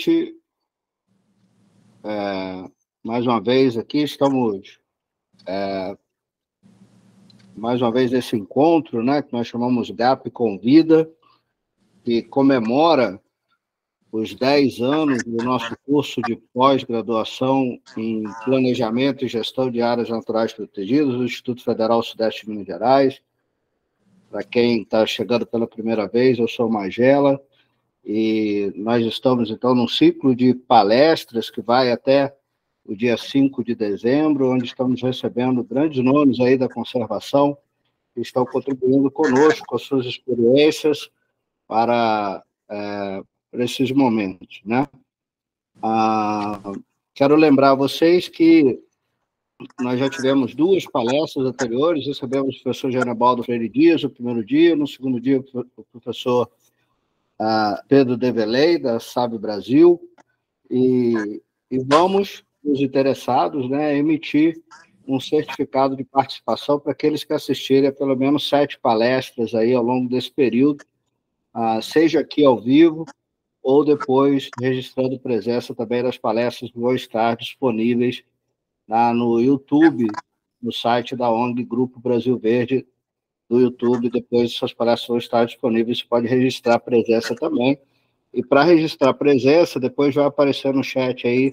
convite. Mais uma vez aqui, estamos mais uma vez nesse encontro, né, que nós chamamos GAP Convida, que comemora os 10 anos do nosso curso de pós-graduação em Planejamento e Gestão de Áreas Naturais Protegidas do Instituto Federal Sudeste de Minas Gerais. Para quem está chegando pela primeira vez, eu sou Magela, e nós estamos, então, num ciclo de palestras que vai até o dia 5 de dezembro, onde estamos recebendo grandes nomes aí da conservação, que estão contribuindo conosco com as suas experiências para esses momentos, né? Quero lembrar a vocês que nós já tivemos 2 palestras anteriores, recebemos o professor Genebaldo Freire Dias no primeiro dia, no segundo dia o professor Pedro Develey, da SAB Brasil, e vamos, os interessados, né, emitir um certificado de participação para aqueles que assistirem a pelo menos 7 palestras aí ao longo desse período, seja aqui ao vivo, ou depois registrando presença também das palestras que vão estar disponíveis no YouTube, no site da ONG Grupo Brasil Verde, do YouTube. Depois essas palestras vão estar disponíveis, você pode registrar presença também. E para registrar presença, depois vai aparecer no chat aí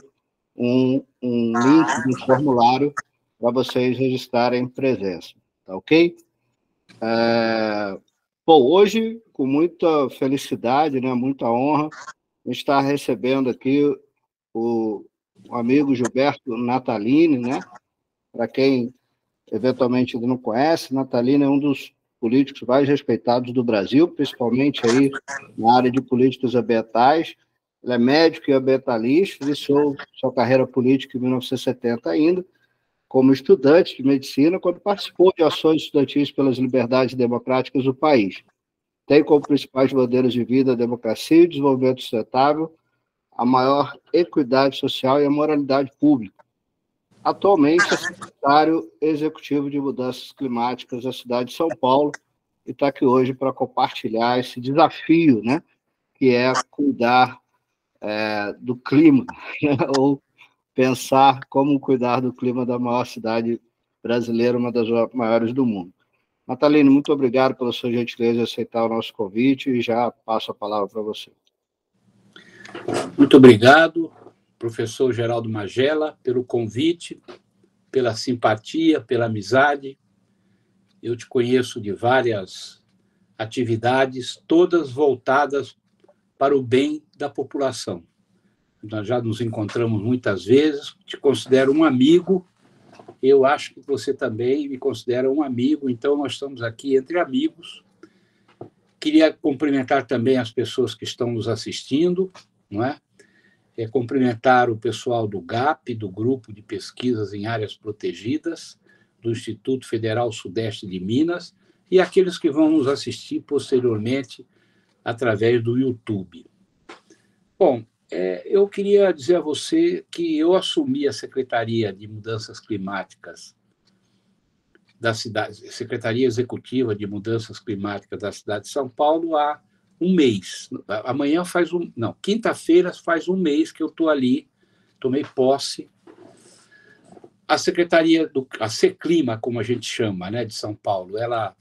um link de formulário para vocês registrarem presença, tá ok? Hoje, com muita felicidade, né, muita honra, a gente está recebendo aqui o amigo Gilberto Natalini, né? Para quem eventualmente ainda não conhece, Natalini é um dos políticos mais respeitados do Brasil, principalmente aí na área de políticas ambientais. Ele é médico e ambientalista, iniciou sua carreira política em 1970 ainda, como estudante de medicina, quando participou de ações estudantis pelas liberdades democráticas do país. Tem como principais bandeiras de vida a democracia e o desenvolvimento sustentável, a maior equidade social e a moralidade pública. Atualmente é secretário executivo de Mudanças Climáticas da cidade de São Paulo e está aqui hoje para compartilhar esse desafio, né, que é cuidar do clima, né, ou pensar como cuidar do clima da maior cidade brasileira, uma das maiores do mundo. Natalini, muito obrigado pela sua gentileza de aceitar o nosso convite e já passo a palavra para você. Muito obrigado, professor Geraldo Magela, pelo convite, pela simpatia, pela amizade. Eu te conheço de várias atividades, todas voltadas para o bem da população. Nós já nos encontramos muitas vezes, te considero um amigo, eu acho que você também me considera um amigo, então nós estamos aqui entre amigos. Queria cumprimentar também as pessoas que estão nos assistindo, não é? Cumprimentar o pessoal do GAP, do Grupo de Pesquisas em Áreas Protegidas, do Instituto Federal Sudeste de Minas, e aqueles que vão nos assistir posteriormente através do YouTube. Bom, eu queria dizer a você que eu assumi a Secretaria de Mudanças Climáticas da cidade, Secretaria Executiva de Mudanças Climáticas da cidade de São Paulo há um mês. Amanhã quinta-feira faz um mês que eu estou ali, tomei posse. A Secretaria, a Seclima, como a gente chama, né, de São Paulo, ela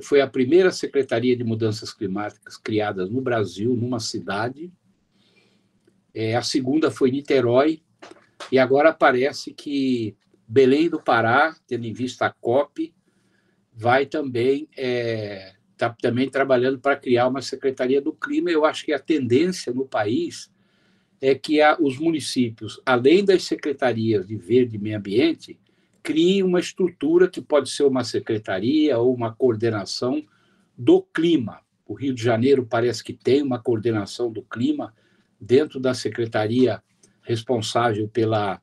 foi a primeira Secretaria de Mudanças Climáticas criada no Brasil, numa cidade. A segunda foi Niterói, e agora parece que Belém do Pará, tendo em vista a COP, vai também está também trabalhando para criar uma Secretaria do Clima. Eu acho que a tendência no país é que os municípios, além das secretarias de Verde e Meio Ambiente, criem uma estrutura que pode ser uma secretaria ou uma coordenação do clima. O Rio de Janeiro parece que tem uma coordenação do clima dentro da secretaria responsável pela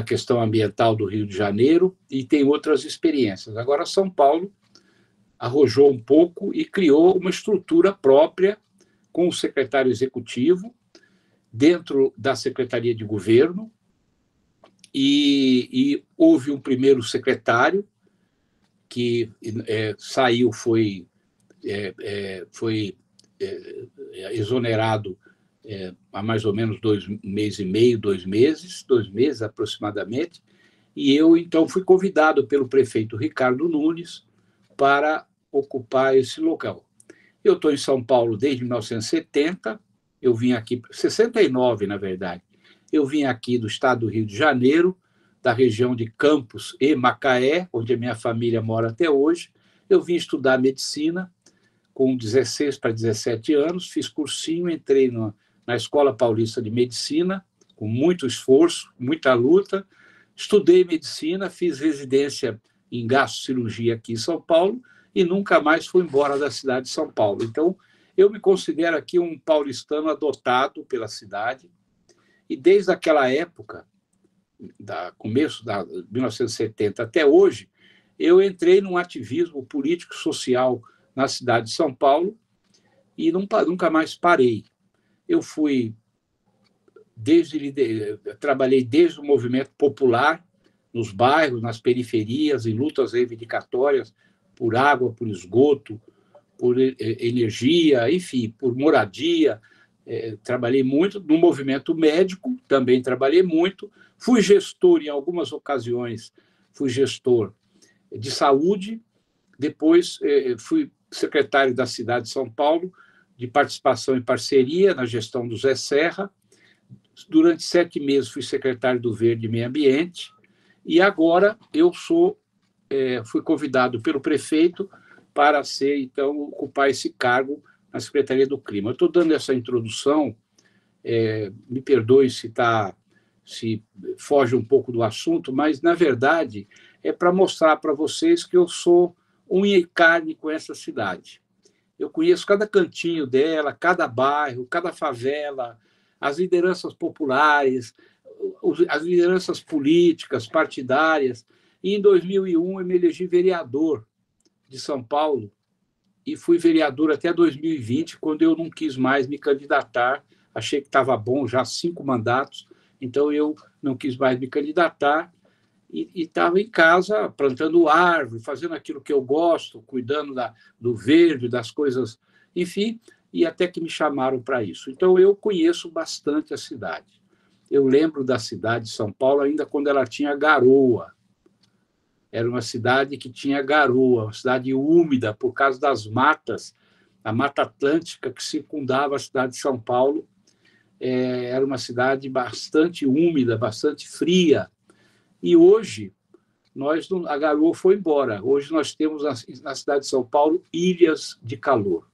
questão ambiental do Rio de Janeiro, e tem outras experiências. Agora, São Paulo arrojou um pouco e criou uma estrutura própria com o secretário executivo dentro da Secretaria de Governo, e houve um primeiro secretário que saiu, foi exonerado há mais ou menos 1,5 meses, 2 meses aproximadamente, e eu, então, fui convidado pelo prefeito Ricardo Nunes para ocupar esse local. Eu estou em São Paulo desde 1970, eu vim aqui, 69, na verdade, eu vim aqui do estado do Rio de Janeiro, da região de Campos e Macaé, onde a minha família mora até hoje. Eu vim estudar medicina com 16 para 17 anos, fiz cursinho, entrei na Escola Paulista de Medicina, com muito esforço, muita luta, estudei medicina, fiz residência em gastrocirurgia aqui em São Paulo e nunca mais fui embora da cidade de São Paulo. Então, eu me considero aqui um paulistano adotado pela cidade e desde aquela época, começo da 1970 até hoje, eu entrei num ativismo político-social na cidade de São Paulo e nunca mais parei. Eu trabalhei desde o movimento popular, nos bairros, nas periferias, em lutas reivindicatórias por água, por esgoto, por energia, enfim, por moradia. Trabalhei muito no movimento médico, também trabalhei muito. Fui gestor, em algumas ocasiões, fui gestor de saúde. Depois, fui secretário da cidade de São Paulo, de participação e parceria na gestão do Zé Serra. Durante 7 meses, fui secretário do Verde e Meio Ambiente. E agora eu fui convidado pelo prefeito para então, ocupar esse cargo na Secretaria do Clima. Eu estou dando essa introdução, me perdoe se foge um pouco do assunto, mas, na verdade, é para mostrar para vocês que eu sou unha e carne com essa cidade. Eu conheço cada cantinho dela, cada bairro, cada favela, as lideranças populares, as lideranças políticas, partidárias. E, em 2001, eu me elegi vereador de São Paulo e fui vereador até 2020, quando eu não quis mais me candidatar, achei que estava bom, já 5 mandatos, então eu não quis mais me candidatar e estava em casa plantando árvore, fazendo aquilo que eu gosto, cuidando do verde, das coisas, enfim, e até que me chamaram para isso. Então, eu conheço bastante a cidade. Eu lembro da cidade de São Paulo ainda quando ela tinha garoa. Era uma cidade que tinha garoa, uma cidade úmida por causa das matas, a Mata Atlântica que circundava a cidade de São Paulo. Era uma cidade bastante úmida, bastante fria. E hoje, a garoa foi embora. Hoje nós temos na cidade de São Paulo ilhas de calor.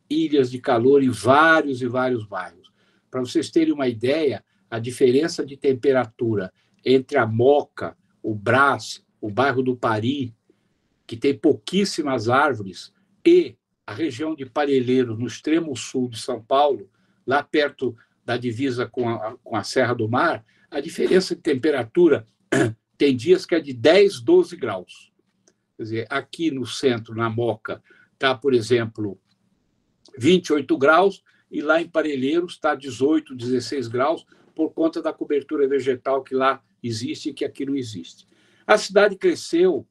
Ilhas de calor em vários e vários bairros. Para vocês terem uma ideia, a diferença de temperatura entre a Moca, o Brás, o bairro do Pari, que tem pouquíssimas árvores, e a região de Parelheiros, no extremo sul de São Paulo, lá perto da divisa com a Serra do Mar, a diferença de temperatura tem dias que é de 10, 12 graus. Quer dizer, aqui no centro, na Moca, está, por exemplo, 28 graus, e lá em Parelheiros está 18, 16 graus, por conta da cobertura vegetal que lá existe e que aqui não existe. A cidade cresceu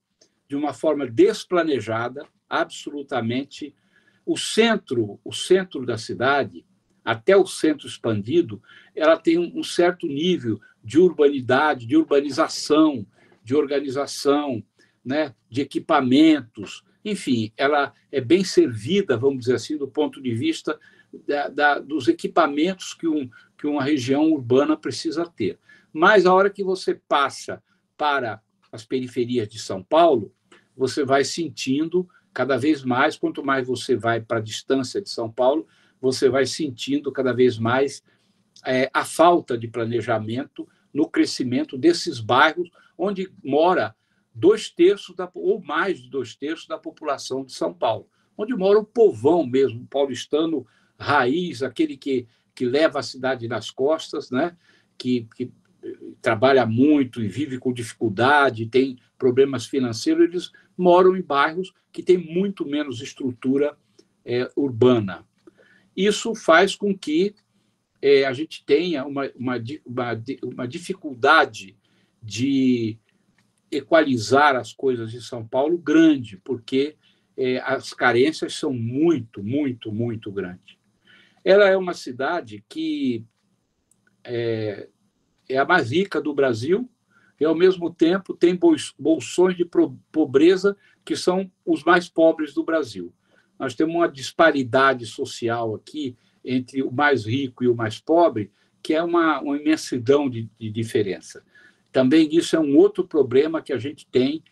de uma forma desplanejada, absolutamente. O centro da cidade, até o centro expandido, ela tem um certo nível de urbanidade, de urbanização, de organização, né, de equipamentos. Enfim, ela é bem servida, vamos dizer assim, do ponto de vista dos equipamentos que uma região urbana precisa ter. Mas, a hora que você passa para as periferias de São Paulo, você vai sentindo cada vez mais, quanto mais você vai para a distância de São Paulo, você vai sentindo cada vez mais a falta de planejamento no crescimento desses bairros onde mora 2/3 ou mais de 2/3 da população de São Paulo, onde mora o povão mesmo, o paulistano raiz, aquele que leva a cidade nas costas, né? que trabalha muito e vive com dificuldade, tem problemas financeiros, eles moram em bairros que têm muito menos estrutura urbana. Isso faz com que a gente tenha uma dificuldade de equalizar as coisas em São Paulo grande, porque as carências são muito, muito, muito grandes. Ela é uma cidade que é a mais rica do Brasil e, ao mesmo tempo, tem bolsões de pobreza que são os mais pobres do Brasil. Nós temos uma disparidade social aqui entre o mais rico e o mais pobre, que é uma imensidão de diferença. Também isso é um outro problema que a gente tem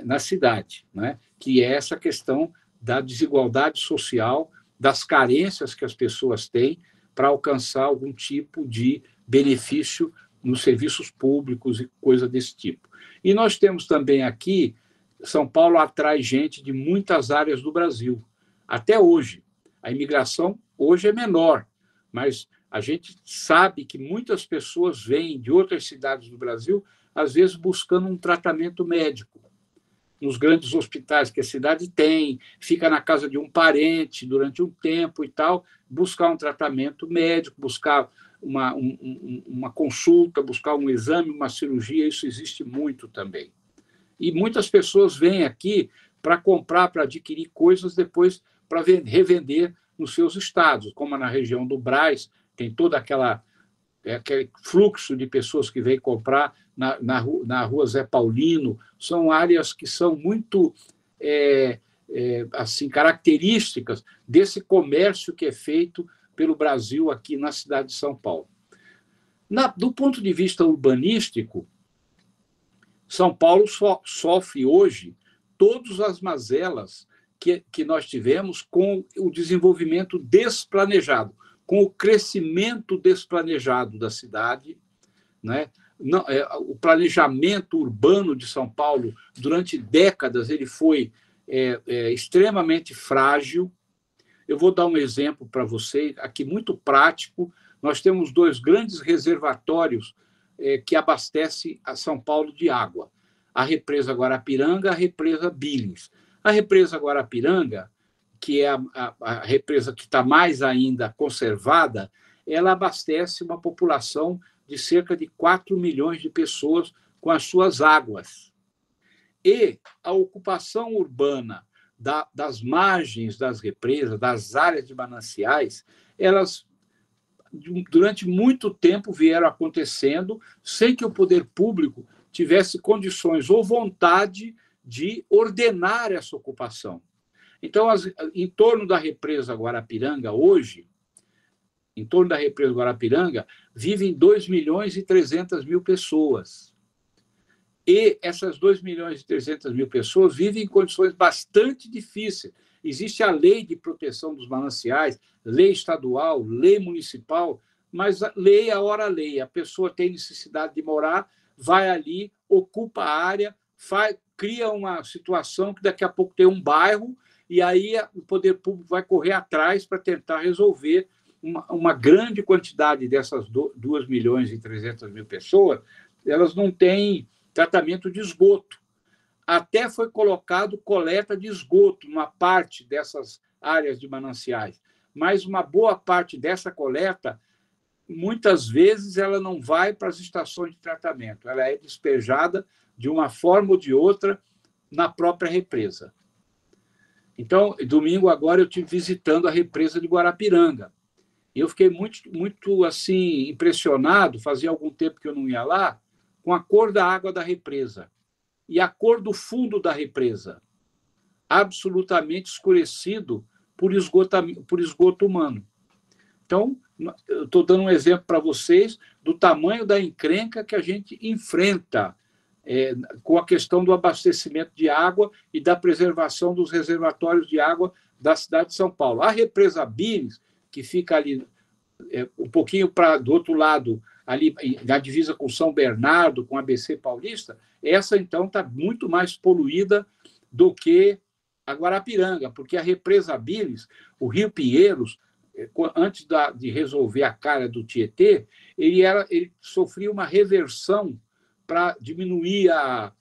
na cidade, né? Que é essa questão da desigualdade social, das carências que as pessoas têm para alcançar algum tipo de benefício nos serviços públicos e coisa desse tipo. E nós temos também aqui, São Paulo atrai gente de muitas áreas do Brasil, até hoje. A imigração hoje é menor, mas a gente sabe que muitas pessoas vêm de outras cidades do Brasil, às vezes buscando um tratamento médico, nos grandes hospitais que a cidade tem, fica na casa de um parente durante um tempo e tal, buscar um tratamento médico, buscar uma consulta, buscar um exame, uma cirurgia, isso existe muito também. E muitas pessoas vêm aqui para comprar, para adquirir coisas depois para revender nos seus estados, como na região do Brás, tem todo aquele fluxo de pessoas que vêm comprar na rua Zé Paulino. São áreas que são muito assim, características desse comércio que é feito pelo Brasil aqui na cidade de São Paulo. Do ponto de vista urbanístico, São Paulo sofre hoje todas as mazelas que nós tivemos com o desenvolvimento desplanejado, com o crescimento desplanejado da cidade, né? O planejamento urbano de São Paulo, durante décadas, ele foi extremamente frágil. Eu vou dar um exemplo para vocês, aqui muito prático. Nós temos 2 grandes reservatórios que abastecem a São Paulo de água. A represa Guarapiranga, a represa Billings. A represa Guarapiranga, que é a represa que está mais ainda conservada, ela abastece uma população de cerca de 4 milhões de pessoas com as suas águas. E a ocupação urbana das margens das represas, das áreas de mananciais, elas, durante muito tempo, vieram acontecendo sem que o poder público tivesse condições ou vontade de ordenar essa ocupação. Então, em torno da represa Guarapiranga, hoje, em torno da represa Guarapiranga, vivem 2.300.000 pessoas. E essas 2.300.000 pessoas vivem em condições bastante difíceis. Existe a lei de proteção dos mananciais, lei estadual, lei municipal, mas a lei é a hora lei. A pessoa tem necessidade de morar, vai ali, ocupa a área, cria uma situação que daqui a pouco tem um bairro, e aí o poder público vai correr atrás para tentar resolver uma grande quantidade dessas 2.300.000 pessoas. Elas não têm tratamento de esgoto. Até foi colocado coleta de esgoto numa parte dessas áreas de mananciais, mas uma boa parte dessa coleta, muitas vezes, ela não vai para as estações de tratamento, ela é despejada de uma forma ou de outra na própria represa. Então, domingo agora eu estive visitando a represa de Guarapiranga. Eu fiquei muito assim, impressionado, fazia algum tempo que eu não ia lá, com a cor da água da represa e a cor do fundo da represa, absolutamente escurecido por esgoto humano. Então, eu estou dando um exemplo para vocês do tamanho da encrenca que a gente enfrenta com a questão do abastecimento de água e da preservação dos reservatórios de água da cidade de São Paulo. A represa Billings, que fica ali um pouquinho do outro lado, ali na divisa com São Bernardo, com a ABC Paulista, essa, então, está muito mais poluída do que a Guarapiranga, porque a represa Billings, o Rio Pinheiros, antes de resolver a cara do Tietê, ele sofria uma reversão para diminuir a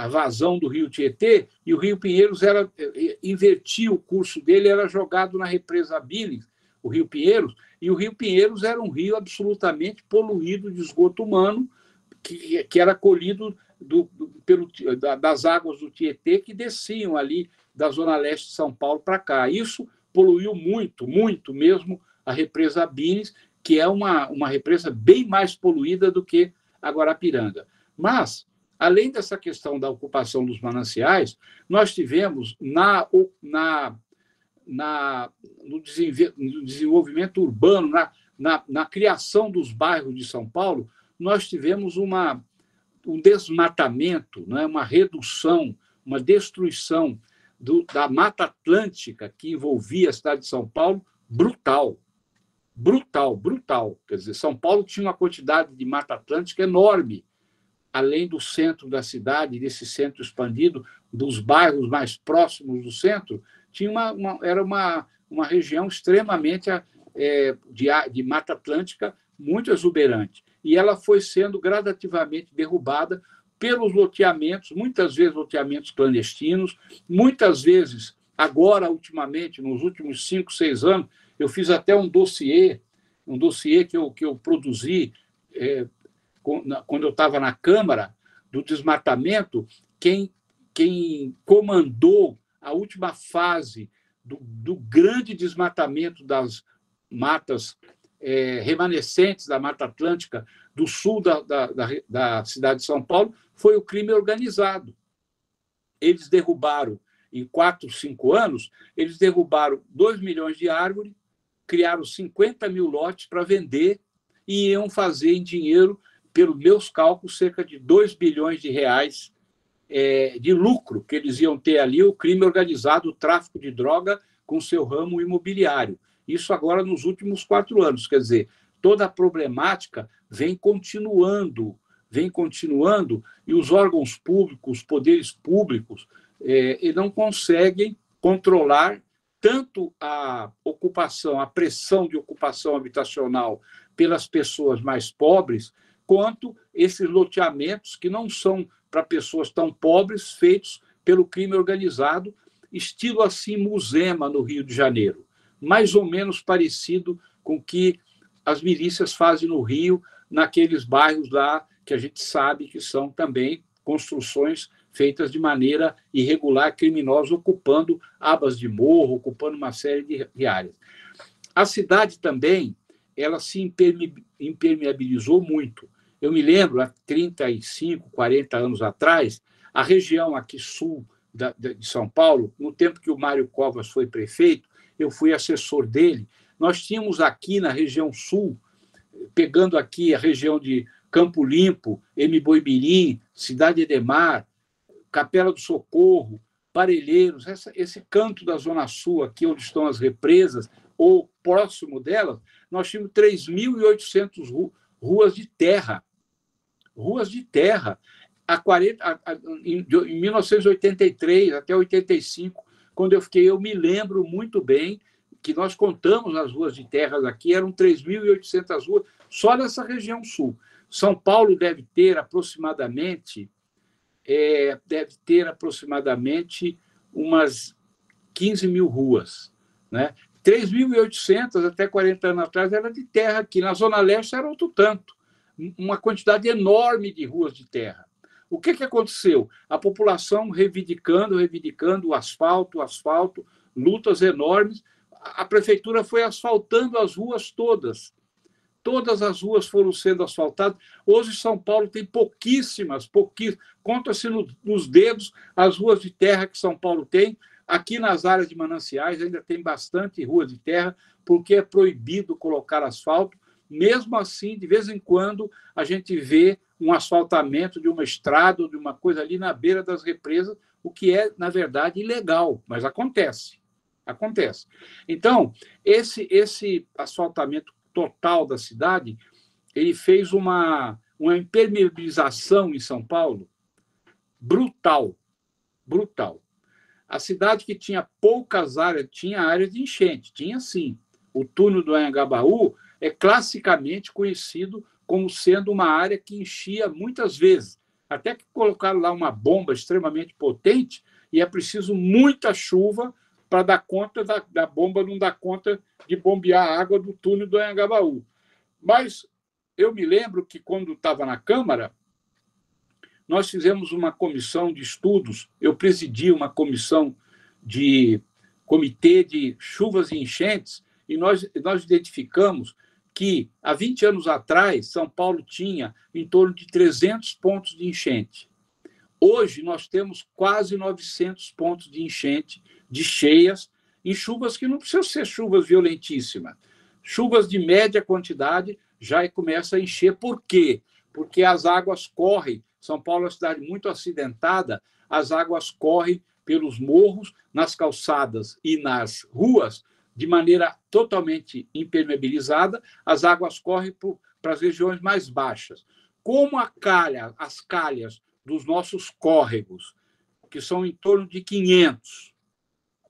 vazão do Rio Tietê, e o Rio Pinheiros invertia o curso dele, era jogado na represa Billings, o Rio Pinheiros, e o Rio Pinheiros era um rio absolutamente poluído de esgoto humano, que era colhido das águas do Tietê, que desciam ali da zona leste de São Paulo para cá. Isso poluiu muito, muito mesmo a represa Abines, que é uma represa bem mais poluída do que a Guarapiranga. Mas, além dessa questão da ocupação dos mananciais, nós tivemos no desenvolvimento urbano, na criação dos bairros de São Paulo, nós tivemos um desmatamento, né, uma redução, uma destruição da Mata Atlântica que envolvia a cidade de São Paulo, brutal. Brutal, brutal. Quer dizer, São Paulo tinha uma quantidade de Mata Atlântica enorme, além do centro da cidade, desse centro expandido, dos bairros mais próximos do centro, era uma região extremamente de Mata Atlântica muito exuberante. E ela foi sendo gradativamente derrubada pelos loteamentos, muitas vezes loteamentos clandestinos, muitas vezes, agora, ultimamente, nos últimos 5, 6 anos, eu fiz até um dossiê que eu produzi quando eu estava na Câmara, do desmatamento. Quem comandou a última fase do grande desmatamento das matas remanescentes da Mata Atlântica do sul da cidade de São Paulo foi o crime organizado. Eles derrubaram, em 4, 5 anos, eles derrubaram 2 milhões de árvores, criaram 50 mil lotes para vender e iam fazer em dinheiro, pelos meus cálculos, cerca de 2 bilhões de reais de lucro que eles iam ter ali, o crime organizado, o tráfico de droga com seu ramo imobiliário. Isso agora nos últimos 4 anos. Quer dizer, toda a problemática vem continuando, e os órgãos públicos, os poderes públicos, não conseguem controlar tanto a ocupação, a pressão de ocupação habitacional pelas pessoas mais pobres, quanto esses loteamentos que não são para pessoas tão pobres, feitos pelo crime organizado, estilo assim Muzema, no Rio de Janeiro, mais ou menos parecido com o que as milícias fazem no Rio, naqueles bairros lá que a gente sabe que são também construções feitas de maneira irregular, criminosa, ocupando abas de morro, ocupando uma série de áreas. A cidade também, ela se impermeabilizou muito. Eu me lembro, há 35, 40 anos atrás, a região aqui sul de São Paulo, no tempo que o Mário Covas foi prefeito, eu fui assessor dele, nós tínhamos aqui na região sul, pegando aqui a região de Campo Limpo, Emiboimirim, Cidade Edemar, Capela do Socorro, Parelheiros, esse canto da Zona Sul, aqui onde estão as represas, ou próximo delas, nós tínhamos 3.800 ruas de terra. Ruas de terra. Em 1983 até 85, quando eu fiquei, eu me lembro muito bem que nós contamos as ruas de terras aqui, eram 3.800 ruas, só nessa região sul. São Paulo deve ter aproximadamente umas 15 mil ruas, né? 3.800 até 40 anos atrás era de terra aqui. Na Zona Leste era outro tanto, uma quantidade enorme de ruas de terra. O que aconteceu? A população reivindicando o asfalto, lutas enormes. A prefeitura foi asfaltando as ruas todas. Todas as ruas foram sendo asfaltadas. Hoje, São Paulo tem pouquíssimas. Conta-se nos dedos as ruas de terra que São Paulo tem. Aqui nas áreas de mananciais ainda tem bastante rua de terra, porque é proibido colocar asfalto. Mesmo assim, de vez em quando, a gente vê um asfaltamento de uma estrada ou de uma coisa ali na beira das represas, o que é, na verdade, ilegal, mas acontece. Acontece. Então, esse asfaltamento total da cidade, ele fez uma impermeabilização em São Paulo brutal. A cidade que tinha poucas áreas, tinha áreas de enchente, tinha sim. O túnel do Anhangabaú é classicamente conhecido como sendo uma área que enchia muitas vezes. Até que colocaram lá uma bomba extremamente potente e é preciso muita chuva para dar conta da bomba não dar conta de bombear a água do túnel do Anhangabaú. Mas eu me lembro que, quando estava na Câmara, nós fizemos uma comissão de estudos, eu presidi uma comissão de comitê de chuvas e enchentes, e nós identificamos que, há 20 anos atrás, São Paulo tinha em torno de 300 pontos de enchente. Hoje, nós temos quase 900 pontos de enchente, de cheias, em chuvas que não precisam ser chuvas violentíssimas. Chuvas de média quantidade já começa a encher. Por quê? Porque as águas correm. São Paulo é uma cidade muito acidentada, as águas correm pelos morros, nas calçadas e nas ruas, de maneira totalmente impermeabilizada, as águas correm para as regiões mais baixas. Como as calhas dos nossos córregos, que são em torno de 500,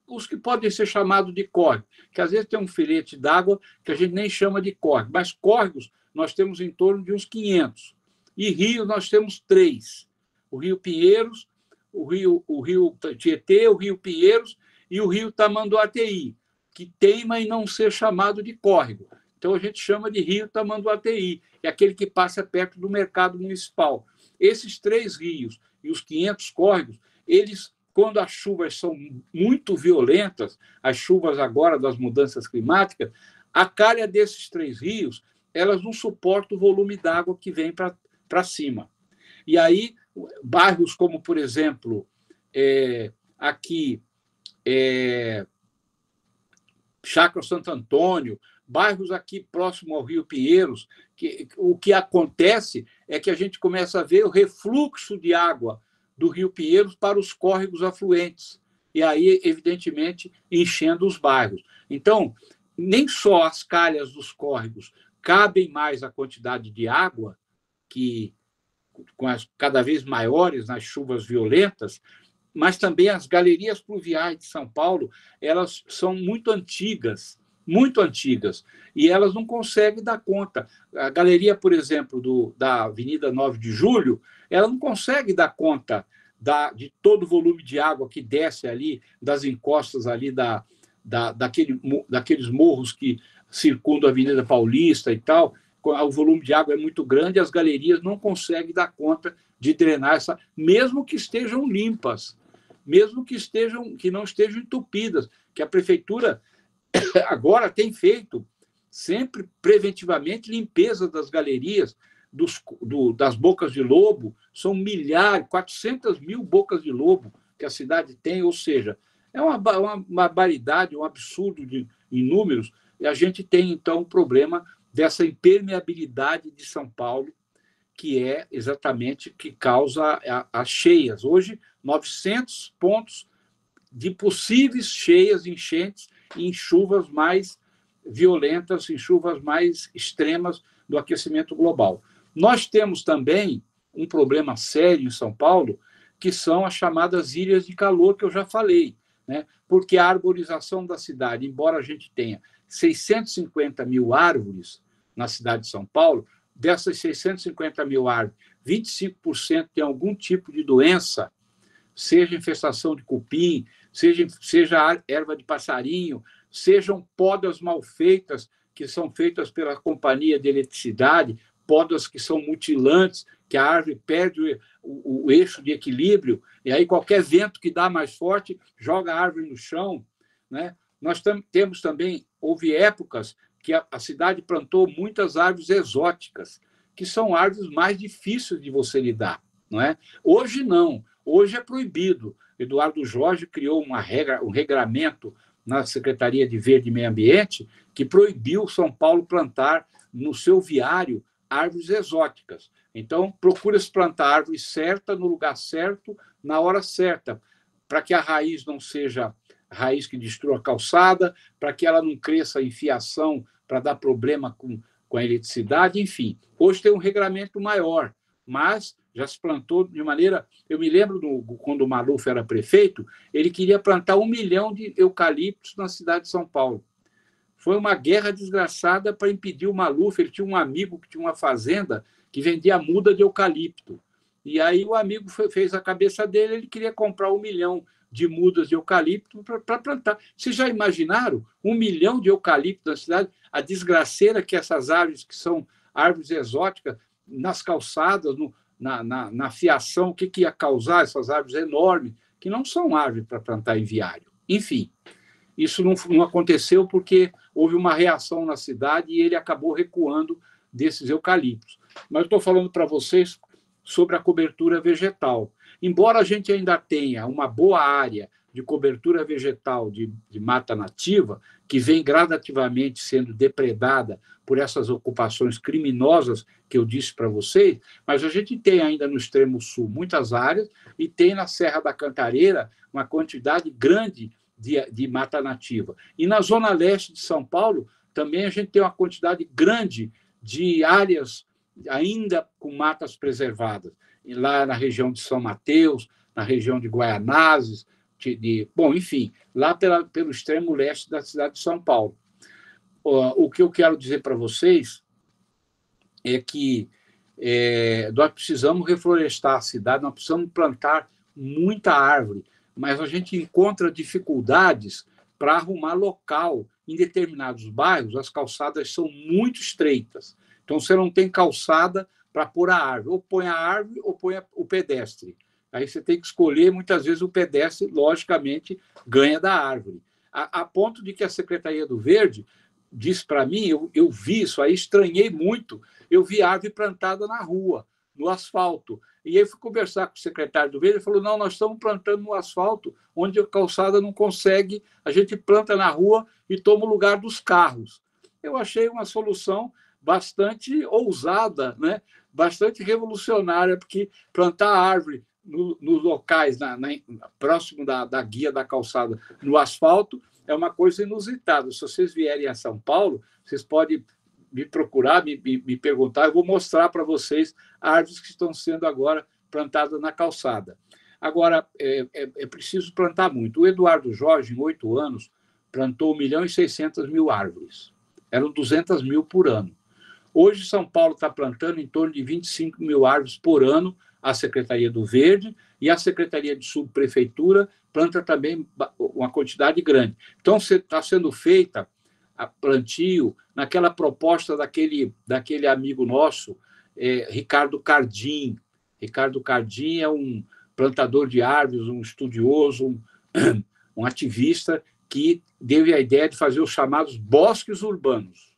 os que podem ser chamados de córrego, que às vezes tem um filete d'água que a gente nem chama de córrego, mas córregos nós temos em torno de uns 500. E rios nós temos 3. O Rio Pinheiros, o Rio Tietê, o Rio Pinheiros e o Rio Tamanduateí, que teima em não ser chamado de córrego. Então, a gente chama de Rio Tamanduateí, é aquele que passa perto do mercado municipal. Esses 3 rios e os 500 córregos, eles, quando as chuvas são muito violentas, as chuvas agora das mudanças climáticas, a calha desses 3 rios, elas não suportam o volume d'água que vem para cima. E aí, bairros como, por exemplo, aqui, Chácara Santo Antônio, bairros aqui próximo ao Rio Pinheiros, o que acontece é que a gente começa a ver o refluxo de água do Rio Pinheiros para os córregos afluentes, e aí, evidentemente, enchendo os bairros. Então, nem só as calhas dos córregos cabem mais a quantidade de água, que com as cada vez maiores nas chuvas violentas, mas também as galerias pluviais de São Paulo, elas são muito antigas, e elas não conseguem dar conta. A galeria, por exemplo, da Avenida 9 de Julho, ela não consegue dar conta de todo o volume de água que desce ali, das encostas ali daqueles morros que circundam a Avenida Paulista e tal. O volume de água é muito grande, as galerias não conseguem dar conta de drenar mesmo que estejam limpas, mesmo que não estejam entupidas, que a prefeitura agora tem feito sempre preventivamente limpeza das galerias, das bocas de lobo. São 400 mil bocas de lobo que a cidade tem, ou seja, é uma barbaridade, um absurdo em números, e a gente tem, então, um problema dessa impermeabilidade de São Paulo, que é exatamente que causa as cheias. Hoje, 900 pontos de possíveis cheias, enchentes, em chuvas mais violentas, em chuvas mais extremas do aquecimento global. Nós temos também um problema sério em São Paulo, que são as chamadas ilhas de calor, que eu já falei, né? Porque a arborização da cidade, embora a gente tenha 650 mil árvores na cidade de São Paulo, dessas 650 mil árvores, 25% tem algum tipo de doença, seja infestação de cupim, seja erva de passarinho, sejam podas mal feitas, que são feitas pela companhia de eletricidade, podas que são mutilantes, que a árvore perde o eixo de equilíbrio, e aí qualquer vento que dá mais forte joga a árvore no chão, né? Nós temos também, houve épocas que a cidade plantou muitas árvores exóticas, que são árvores mais difíceis de você lidar, não é? Hoje não, hoje é proibido. Eduardo Jorge criou um regramento na Secretaria de Verde e Meio Ambiente que proibiu São Paulo plantar no seu viário árvores exóticas. Então, procura-se plantar a árvore certa, no lugar certo, na hora certa, para que a raiz não seja raiz que destrua a calçada, para que ela não cresça em fiação para dar problema com a eletricidade, enfim. Hoje tem um regramento maior, mas já se plantou de maneira... Eu me lembro, quando o Maluf era prefeito, ele queria plantar 1 milhão de eucaliptos na cidade de São Paulo. Foi uma guerra desgraçada para impedir o Maluf. Ele tinha um amigo que tinha uma fazenda que vendia muda de eucalipto. E aí o amigo fez a cabeça dele, ele queria comprar 1 milhão de mudas de eucalipto para plantar. Vocês já imaginaram 1 milhão de eucalipto na cidade? A desgraceira que essas árvores, que são árvores exóticas, nas calçadas, na fiação, o que ia causar essas árvores enormes, que não são árvores para plantar em viário. Enfim, isso não aconteceu porque houve uma reação na cidade e ele acabou recuando desses eucaliptos. Mas eu estou falando para vocês sobre a cobertura vegetal. Embora a gente ainda tenha uma boa área de cobertura vegetal de mata nativa, que vem gradativamente sendo depredada por essas ocupações criminosas que eu disse para vocês, mas a gente tem ainda no extremo sul muitas áreas e tem na Serra da Cantareira uma quantidade grande de mata nativa. E na zona leste de São Paulo também a gente tem uma quantidade grande de áreas ainda com matas preservadas. E lá na região de São Mateus, na região de Guaianazes, bom, enfim, lá pelo extremo leste da cidade de São Paulo. O que eu quero dizer para vocês é que nós precisamos reflorestar a cidade, nós precisamos plantar muita árvore, mas a gente encontra dificuldades para arrumar local. Em determinados bairros, as calçadas são muito estreitas. Então, você não tem calçada para pôr a árvore. Ou põe a árvore ou põe o pedestre. Aí você tem que escolher, muitas vezes o pedestre, logicamente, ganha da árvore. A ponto de que a Secretaria do Verde disse para mim, eu vi isso aí, estranhei muito, eu vi árvore plantada na rua, no asfalto. E aí fui conversar com o secretário do Verde, ele falou, não, nós estamos plantando no asfalto, onde a calçada não consegue, a gente planta na rua e toma o lugar dos carros. Eu achei uma solução bastante ousada, né? Bastante revolucionária, porque plantar árvore nos locais próximo da guia da calçada, no asfalto, é uma coisa inusitada. Se vocês vierem a São Paulo, vocês podem me procurar, me perguntar, eu vou mostrar para vocês árvores que estão sendo agora plantadas na calçada. Agora, é preciso plantar muito. O Eduardo Jorge, em 8 anos, plantou 1.600.000 árvores. Eram 200.000 por ano. Hoje, São Paulo está plantando em torno de 25.000 árvores por ano, a Secretaria do Verde, e a Secretaria de Subprefeitura planta também uma quantidade grande. Então, está sendo feita a plantio naquela proposta daquele amigo nosso, Ricardo Cardim. Ricardo Cardim é um plantador de árvores, um estudioso, um ativista que teve a ideia de fazer os chamados bosques urbanos.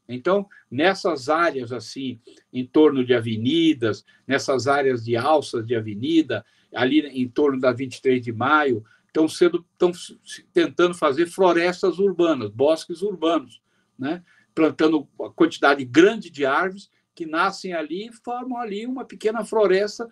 Então, nessas áreas assim, em torno de avenidas, nessas áreas de alças de avenida, ali em torno da 23 de maio, estão tentando fazer florestas urbanas, bosques urbanos, né? Plantando uma quantidade grande de árvores que nascem ali e formam ali uma pequena floresta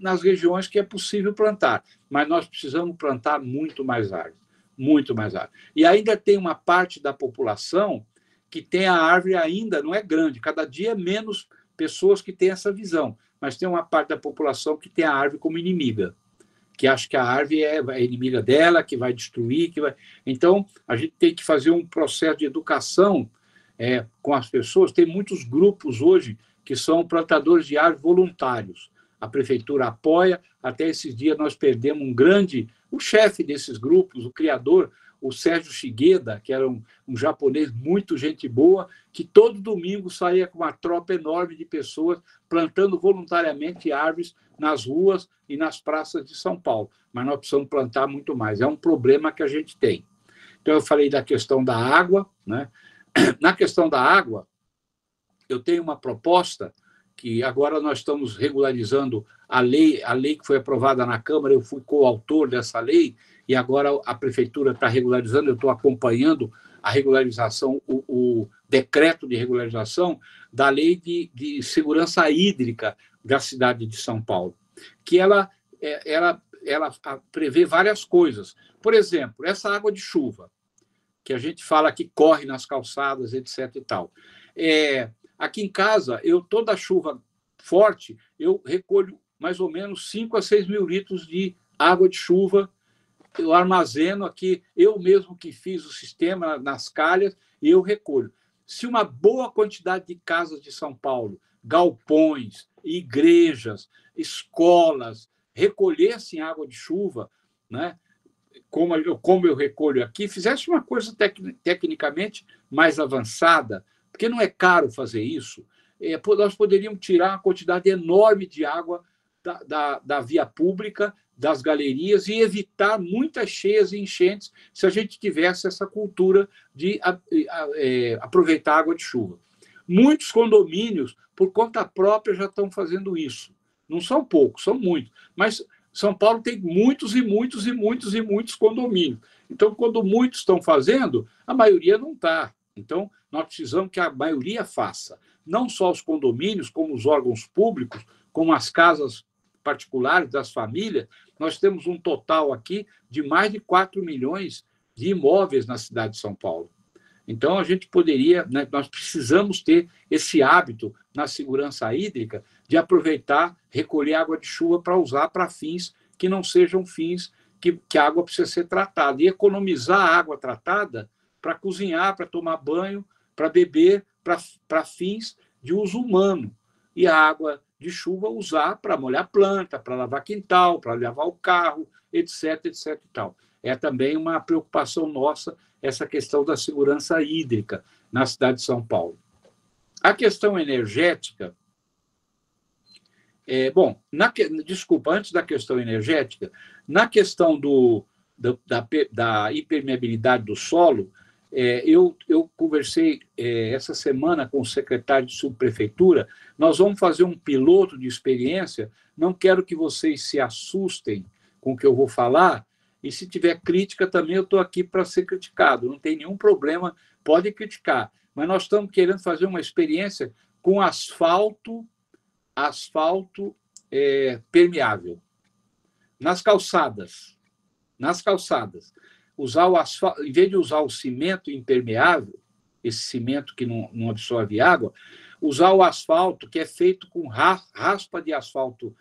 nas regiões que é possível plantar. Mas nós precisamos plantar muito mais árvores, muito mais árvores. E ainda tem uma parte da população que tem a árvore ainda, não é grande, cada dia é menos pessoas que têm essa visão, mas tem uma parte da população que tem a árvore como inimiga, que acha que a árvore é inimiga dela, que vai destruir, Então, a gente tem que fazer um processo de educação com as pessoas. Tem muitos grupos hoje que são plantadores de árvores voluntários. A prefeitura apoia, até esses dias nós perdemos o chefe desses grupos, o criador, o Sérgio Shigeda, que era um japonês muito gente boa, que todo domingo saía com uma tropa enorme de pessoas plantando voluntariamente árvores nas ruas e nas praças de São Paulo. Mas nós precisamos plantar muito mais. É um problema que a gente tem. Então, eu falei da questão da água, né? Na questão da água, eu tenho uma proposta que agora nós estamos regularizando a lei que foi aprovada na Câmara, eu fui coautor dessa lei, e agora a Prefeitura está regularizando, eu estou acompanhando a regularização, o decreto de regularização da Lei de Segurança Hídrica da cidade de São Paulo, que ela prevê várias coisas. Por exemplo, essa água de chuva, que a gente fala que corre nas calçadas, etc. e tal. Aqui em casa, toda chuva forte, eu recolho mais ou menos 5 a 6 mil litros de água de chuva, eu armazeno aqui, eu mesmo que fiz o sistema nas calhas, e eu recolho. Se uma boa quantidade de casas de São Paulo, galpões, igrejas, escolas, recolhessem água de chuva, né, como eu recolho aqui, fizesse uma coisa tecnicamente mais avançada, porque não é caro fazer isso, nós poderíamos tirar uma quantidade enorme de água da via pública, das galerias e evitar muitas cheias e enchentes se a gente tivesse essa cultura de aproveitar a água de chuva. Muitos condomínios, por conta própria, já estão fazendo isso. Não são poucos, são muitos. Mas São Paulo tem muitos e muitos e muitos e muitos condomínios. Então, quando muitos estão fazendo, a maioria não está. Então, nós precisamos que a maioria faça. Não só os condomínios, como os órgãos públicos, como as casas particulares das famílias. Nós temos um total aqui de mais de 4 milhões de imóveis na cidade de São Paulo. Então, a gente poderia, né, nós precisamos ter esse hábito na segurança hídrica de aproveitar, recolher água de chuva para usar para fins que não sejam fins que a água precisa ser tratada. E economizar a água tratada para cozinhar, para tomar banho, para beber, para fins de uso humano. E a água de chuva usar para molhar planta, para lavar quintal, para lavar o carro, etc, etc e tal. É também uma preocupação nossa essa questão da segurança hídrica na cidade de São Paulo. A questão energética... desculpa, antes da questão energética, na questão da impermeabilidade do solo, eu conversei essa semana com o secretário de subprefeitura. Nós vamos fazer um piloto de experiência. Não quero que vocês se assustem com o que eu vou falar, e se tiver crítica também eu estou aqui para ser criticado, não tem nenhum problema, pode criticar. Mas nós estamos querendo fazer uma experiência com asfalto permeável. Nas calçadas. Usar o asfalto, em vez de usar o cimento impermeável, esse cimento que não absorve água, usar o asfalto que é feito com raspa de asfalto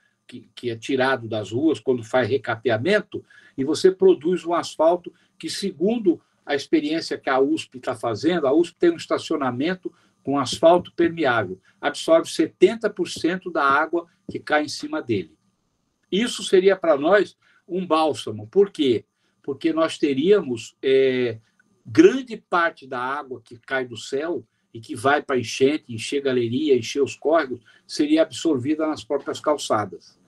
que é tirado das ruas quando faz recapeamento, e você produz um asfalto que, segundo a experiência que a USP está fazendo, a USP tem um estacionamento com asfalto permeável, absorve 70% da água que cai em cima dele. Isso seria para nós um bálsamo. Por quê? Porque nós teríamos grande parte da água que cai do céu e que vai para enchente, encher galeria, encher os córregos, seria absorvida nas próprias calçadas.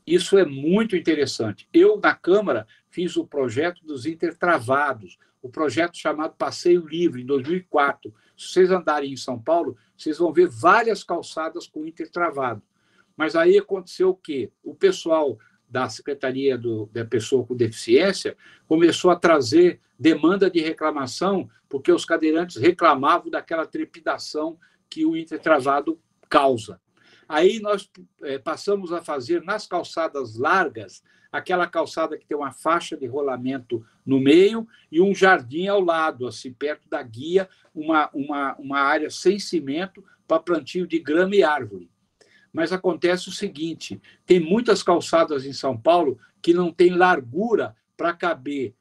Isso é muito interessante. Eu, na Câmara, fiz o projeto dos intertravados, o projeto chamado Passeio Livre, em 2004. Se vocês andarem em São Paulo, vocês vão ver várias calçadas com intertravado. Mas aí aconteceu o quê? O pessoal da Secretaria da Pessoa com Deficiência começou a trazer demanda de reclamação, porque os cadeirantes reclamavam daquela trepidação que o intertravado causa. Aí nós passamos a fazer nas calçadas largas, aquela calçada que tem uma faixa de rolamento no meio e um jardim ao lado, assim, perto da guia, uma área sem cimento para plantio de grama e árvore. Mas acontece o seguinte, tem muitas calçadas em São Paulo que não tem largura para caber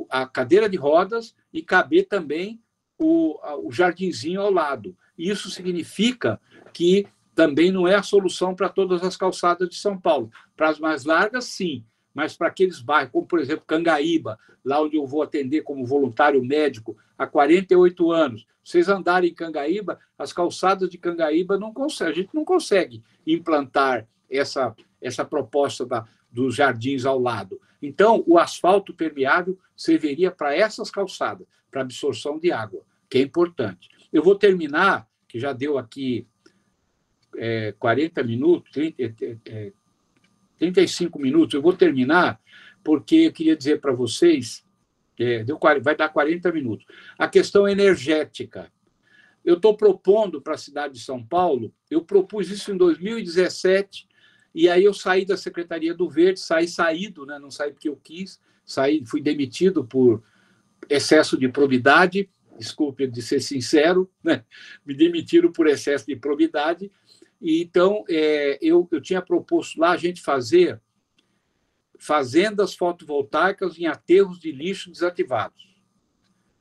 a cadeira de rodas e caber também o jardinzinho ao lado. Isso significa que também não é a solução para todas as calçadas de São Paulo. Para as mais largas, sim, mas para aqueles bairros, como, por exemplo, Cangaíba, lá onde eu vou atender como voluntário médico há 48 anos, vocês andarem em Cangaíba, as calçadas de Cangaíba não conseguem, a gente não consegue implantar essa proposta dos jardins ao lado. Então, o asfalto permeável serviria para essas calçadas, para absorção de água, que é importante. Eu vou terminar, que já deu aqui 40 minutos, 35 minutos, eu vou terminar, porque eu queria dizer para vocês, vai dar 40 minutos, a questão energética. Eu estou propondo para a cidade de São Paulo, eu propus isso em 2017, e aí eu saí da Secretaria do Verde, saído, né? Não saí porque eu quis, fui demitido por excesso de probidade, desculpe de ser sincero, né? Me demitiram por excesso de probidade. E, então, eu tinha proposto lá a gente fazer fazendas fotovoltaicas em aterros de lixo desativados.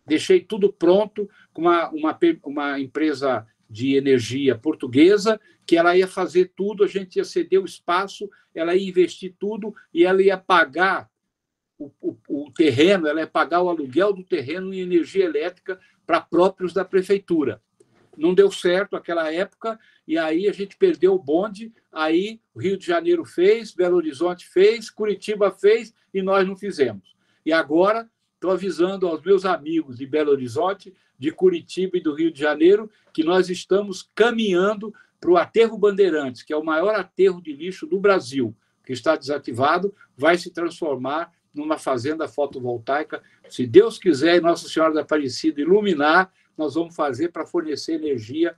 Deixei tudo pronto com uma empresa de energia portuguesa, que ela ia fazer tudo, a gente ia ceder o espaço, ela ia investir tudo e ela ia pagar o terreno, ela ia pagar o aluguel do terreno em energia elétrica para próprios da prefeitura. não deu certo aquela época, e aí a gente perdeu o bonde, aí o Rio de Janeiro fez, Belo Horizonte fez, Curitiba fez, e nós não fizemos. E agora estou avisando aos meus amigos de Belo Horizonte, de Curitiba e do Rio de Janeiro, que nós estamos caminhando para o Aterro Bandeirantes, que é o maior aterro de lixo do Brasil, que está desativado, vai se transformar numa fazenda fotovoltaica. Se Deus quiser e Nossa Senhora da Aparecida iluminar, nós vamos fazer para fornecer energia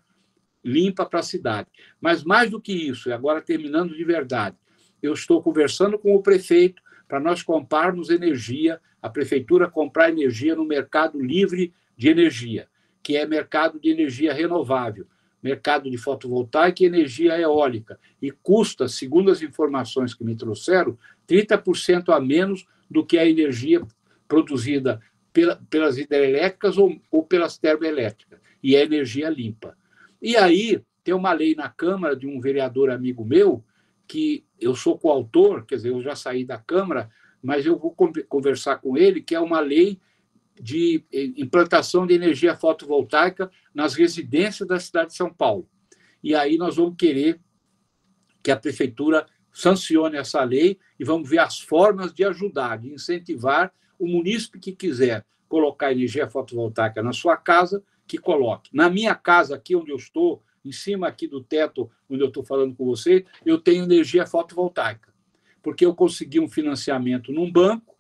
limpa para a cidade. Mas mais do que isso, e agora terminando de verdade, eu estou conversando com o prefeito para nós comprarmos energia, a prefeitura comprar energia no mercado livre de energia, que é mercado de energia renovável, mercado de fotovoltaica e energia eólica, e custa, segundo as informações que me trouxeram, 30% a menos do que a energia produzida pelas hidrelétricas ou pelas termoelétricas, e é energia limpa. E aí tem uma lei na Câmara de um vereador amigo meu, que eu sou coautor, quer dizer, eu já saí da Câmara, mas eu vou conversar com ele, que é uma lei de implantação de energia fotovoltaica nas residências da cidade de São Paulo. E aí nós vamos querer que a prefeitura sancione essa lei e vamos ver as formas de ajudar, de incentivar o munícipe que quiser colocar energia fotovoltaica na sua casa, que coloque. Na minha casa, aqui onde eu estou, em cima aqui do teto, onde eu estou falando com você, eu tenho energia fotovoltaica, porque eu consegui um financiamento num banco,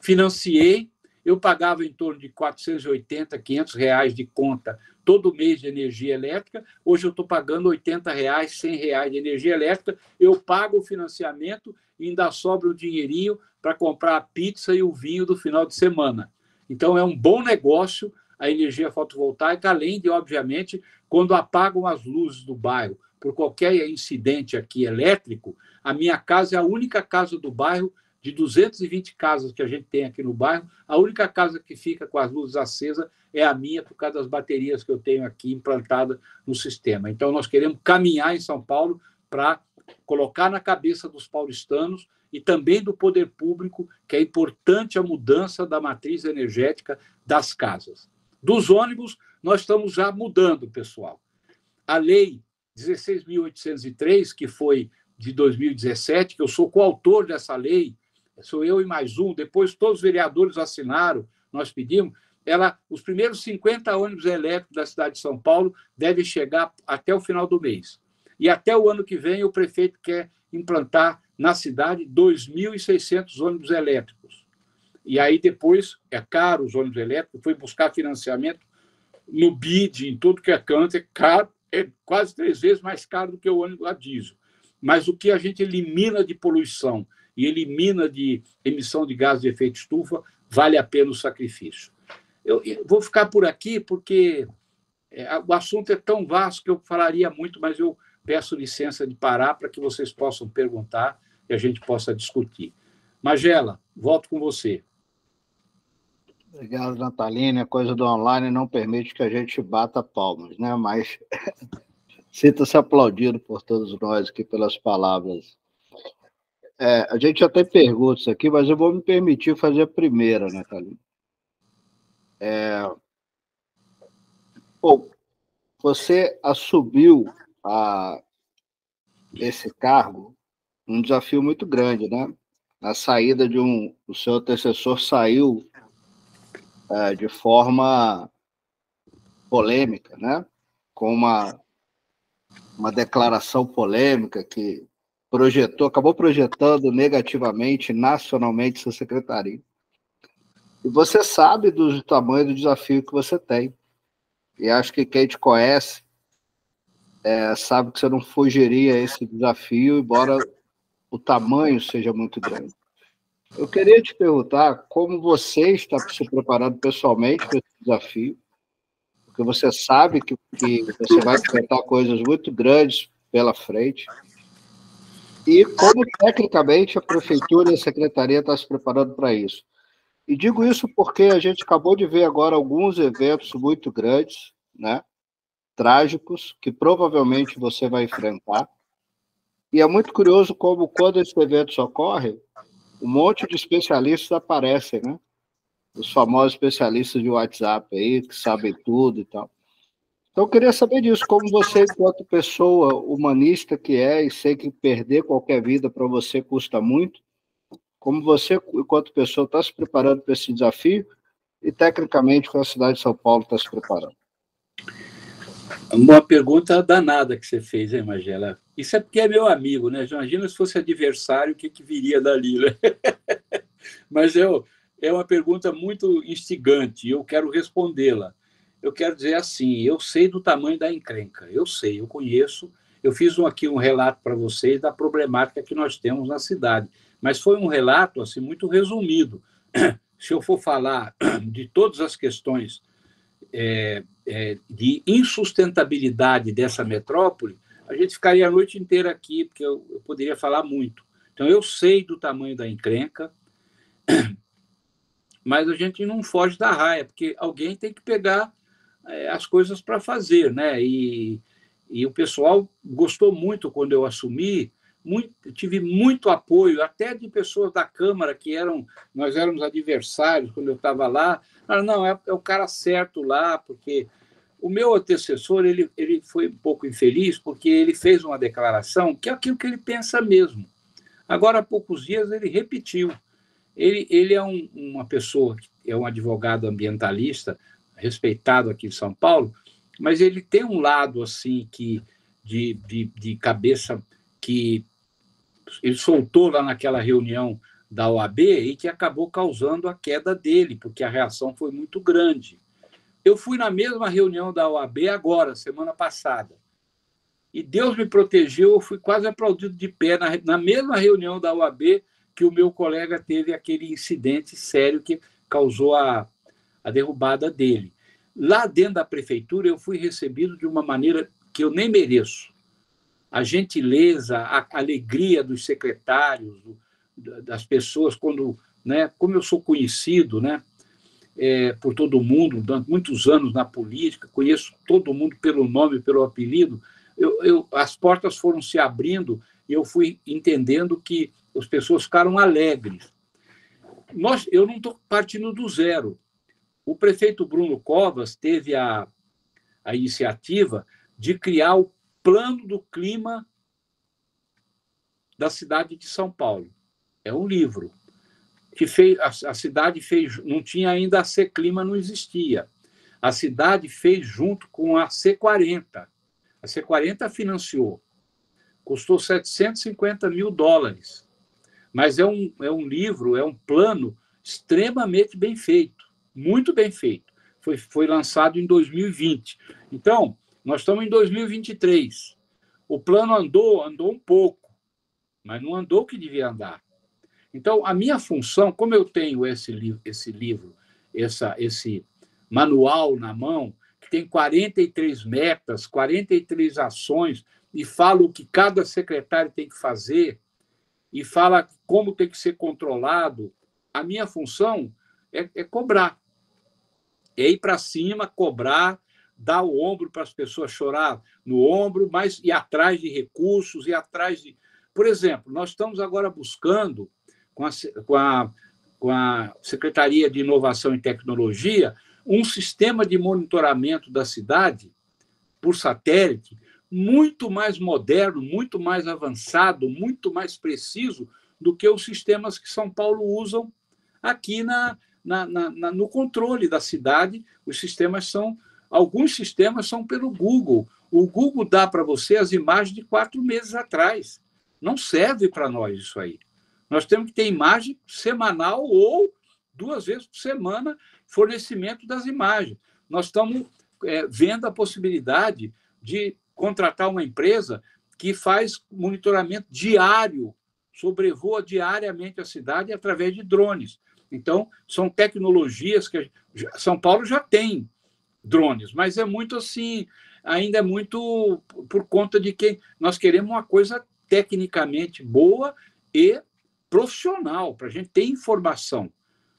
financiei, eu pagava em torno de 480, 500 reais de conta todo mês de energia elétrica, hoje eu estou pagando 80 reais, 100 reais de energia elétrica, eu pago o financiamento e ainda sobra o dinheirinho para comprar a pizza e o vinho do final de semana. Então, é um bom negócio a energia fotovoltaica, além de, obviamente, quando apagam as luzes do bairro, por qualquer incidente aqui elétrico, a minha casa é a única casa do bairro, de 220 casas que a gente tem aqui no bairro, a única casa que fica com as luzes acesas é a minha, por causa das baterias que eu tenho aqui implantadas no sistema. Então, nós queremos caminhar em São Paulo para colocar na cabeça dos paulistanos e também do poder público que é importante a mudança da matriz energética das casas. Dos ônibus, nós estamos já mudando, pessoal. A lei 16.803, que foi de 2017, que eu sou coautor dessa lei, sou eu e mais um, depois todos os vereadores assinaram, nós pedimos, os primeiros 50 ônibus elétricos da cidade de São Paulo devem chegar até o final do mês. E até o ano que vem, o prefeito quer implantar na cidade 2.600 ônibus elétricos. E aí depois, é caro os ônibus elétricos, foi buscar financiamento no BID, em tudo que é canto, é caro, é quase 3 vezes mais caro do que o ônibus a diesel. Mas o que a gente elimina de poluição e elimina de emissão de gases de efeito estufa, vale a pena o sacrifício. Eu vou ficar por aqui, porque o assunto é tão vasto que eu falaria muito, mas eu peço licença de parar para que vocês possam perguntar e a gente possa discutir. Magela, volto com você. Obrigado, Natalina. A coisa do online não permite que a gente bata palmas, né? Mas sinta-se aplaudido por todos nós aqui pelas palavras. A gente já tem perguntas aqui, mas eu vou me permitir fazer a primeira, Natalina. Você assumiu esse cargo um desafio muito grande, né? A saída o seu antecessor saiu de forma polêmica, né? Com uma declaração polêmica que acabou projetando negativamente, nacionalmente, sua secretaria. E você sabe do tamanho do desafio que você tem. E acho que quem te conhece sabe que você não fugiria a esse desafio, embora o tamanho seja muito grande. Eu queria te perguntar como você está se preparando pessoalmente para esse desafio, porque você sabe que você vai enfrentar coisas muito grandes pela frente, e como, tecnicamente, a Prefeitura e a Secretaria estão se preparando para isso. E digo isso porque a gente acabou de ver agora alguns eventos muito grandes, né, trágicos, que provavelmente você vai enfrentar. E é muito curioso como, quando esses eventos ocorrem, um monte de especialistas aparecem, né? Os famosos especialistas de WhatsApp aí, que sabem tudo e tal. Então, eu queria saber disso, como você, enquanto pessoa humanista que é, e sei que perder qualquer vida para você custa muito, como você, enquanto pessoa, está se preparando para esse desafio e, tecnicamente, como a cidade de São Paulo está se preparando? Uma pergunta danada que você fez, hein, Magela? Isso é porque é meu amigo, né? Imagina se fosse adversário, o que viria dali, né? Mas é uma pergunta muito instigante e eu quero respondê-la. Eu quero dizer assim, eu sei do tamanho da encrenca, eu sei, eu conheço, eu fiz aqui um relato para vocês da problemática que nós temos na cidade, mas foi um relato assim muito resumido. Se eu for falar de todas as questões de insustentabilidade dessa metrópole, a gente ficaria a noite inteira aqui, porque eu poderia falar muito. Então, eu sei do tamanho da encrenca, mas a gente não foge da raia, porque alguém tem que pegar as coisas para fazer, né? E o pessoal gostou muito quando eu assumi, tive muito apoio, até de pessoas da Câmara nós éramos adversários quando eu estava lá. Não, é o cara certo lá, porque o meu antecessor ele foi um pouco infeliz, porque ele fez uma declaração que é aquilo que ele pensa mesmo. Agora, há poucos dias, ele repetiu. Ele é uma pessoa, é um advogado ambientalista, respeitado aqui em São Paulo, mas ele tem um lado assim de cabeça que ele soltou lá naquela reunião da OAB e que acabou causando a queda dele, porque a reação foi muito grande. Eu fui na mesma reunião da OAB agora, semana passada, e Deus me protegeu, eu fui quase aplaudido de pé na mesma reunião da OAB que o meu colega teve aquele incidente sério que causou a derrubada dele. Lá dentro da prefeitura, eu fui recebido de uma maneira que eu nem mereço. A gentileza, a alegria dos secretários, das pessoas, quando, né, como eu sou conhecido, né, por todo mundo, durante muitos anos na política, conheço todo mundo pelo nome, pelo apelido, as portas foram se abrindo e eu fui entendendo que as pessoas ficaram alegres. Eu não estou partindo do zero. O prefeito Bruno Covas teve a iniciativa de criar o Plano do Clima da cidade de São Paulo. É um livro que a cidade fez, não tinha ainda a C-Clima, não existia. A cidade fez junto com a C40. A C40 financiou. Custou $750 mil. Mas é um livro, é um plano extremamente bem feito, muito bem feito. Foi lançado em 2020. Então, nós estamos em 2023. O plano andou um pouco, mas não andou o que devia andar. Então, a minha função, como eu tenho esse livro, esse manual na mão, que tem 43 metas, 43 ações, e fala o que cada secretário tem que fazer, e fala como tem que ser controlado, a minha função é cobrar. É ir para cima, cobrar, dar o ombro para as pessoas chorar no ombro, mas ir atrás de recursos, ir atrás de... Por exemplo, nós estamos agora buscando, com a Secretaria de Inovação e Tecnologia, um sistema de monitoramento da cidade por satélite muito mais moderno, muito mais avançado, muito mais preciso do que os sistemas que São Paulo usam aqui no controle da cidade. Alguns sistemas são pelo Google. O Google dá para você as imagens de 4 meses atrás. Não serve para nós isso aí. Nós temos que ter imagem semanal ou 2 vezes por semana fornecimento das imagens. Nós estamos vendo a possibilidade de contratar uma empresa que faz monitoramento diário, sobrevoa diariamente a cidade através de drones. Então, são tecnologias que São Paulo já tem drones, mas é muito assim, ainda é muito por conta de que nós queremos uma coisa tecnicamente boa e profissional, para a gente ter informação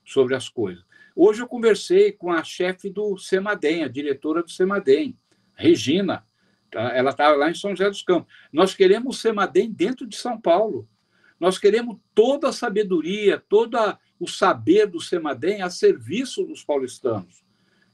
sobre as coisas. Hoje eu conversei com a chefe do CEMADEM, a diretora do CEMADEM, Regina, ela estava lá em São José dos Campos. Nós queremos o CEMADEM dentro de São Paulo. Nós queremos toda a sabedoria, todo o saber do CEMADEM a serviço dos paulistanos.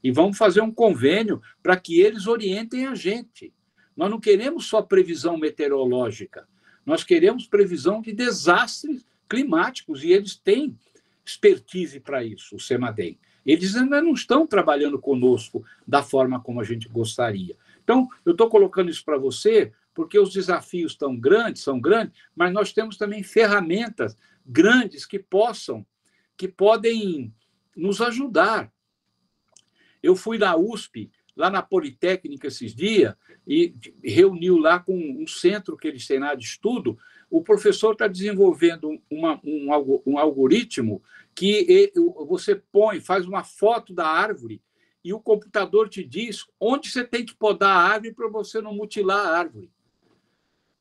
E vamos fazer um convênio para que eles orientem a gente. Nós não queremos só previsão meteorológica, nós queremos previsão de desastres climáticos, e eles têm expertise para isso, o CEMADEM. Eles ainda não estão trabalhando conosco da forma como a gente gostaria. Então, eu estou colocando isso para você porque os desafios são grandes, mas nós temos também ferramentas grandes que podem nos ajudar. Eu fui na USP, lá na Politécnica esses dias, e reuniu lá com um centro que eles têm lá de estudo. O professor está desenvolvendo um algoritmo que você faz uma foto da árvore e o computador te diz onde você tem que podar a árvore para você não mutilar a árvore.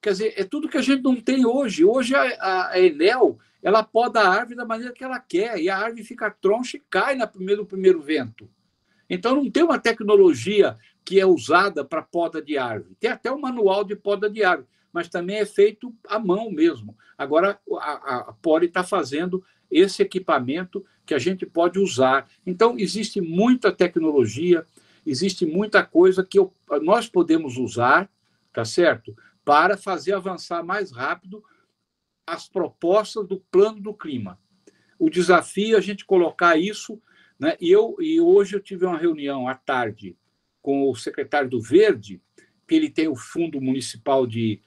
Quer dizer, é tudo que a gente não tem hoje. Hoje a Enel, ela poda a árvore da maneira que ela quer, e a árvore fica troncha e cai no primeiro vento. Então, não tem uma tecnologia que é usada para poda de árvore. Tem até um manual de poda de árvore, mas também é feito à mão mesmo. Agora, a Poli está fazendo esse equipamento que a gente pode usar. Então, existe muita tecnologia, existe muita coisa que nós podemos usar, tá certo? Para fazer avançar mais rápido as propostas do plano do clima. O desafio é a gente colocar isso, né? E hoje eu tive uma reunião à tarde com o secretário do Verde, que ele tem o Fundo Municipal de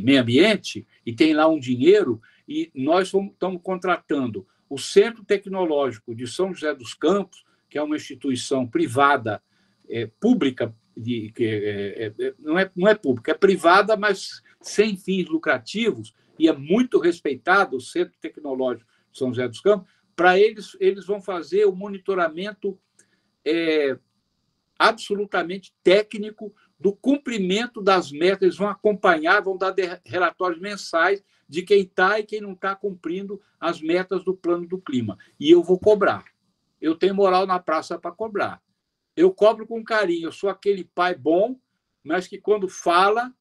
Meio Ambiente, e tem lá um dinheiro, e nós estamos contratando o Centro Tecnológico de São José dos Campos, que é uma instituição privada, pública, não é pública, é privada, mas sem fins lucrativos, e é muito respeitado, o Centro Tecnológico de São José dos Campos. Para eles vão fazer o monitoramento absolutamente técnico do cumprimento das metas, eles vão acompanhar, vão dar relatórios mensais de quem está e quem não está cumprindo as metas do plano do clima. E eu vou cobrar. Eu tenho moral na praça para cobrar. Eu cobro com carinho, eu sou aquele pai bom, mas que quando fala,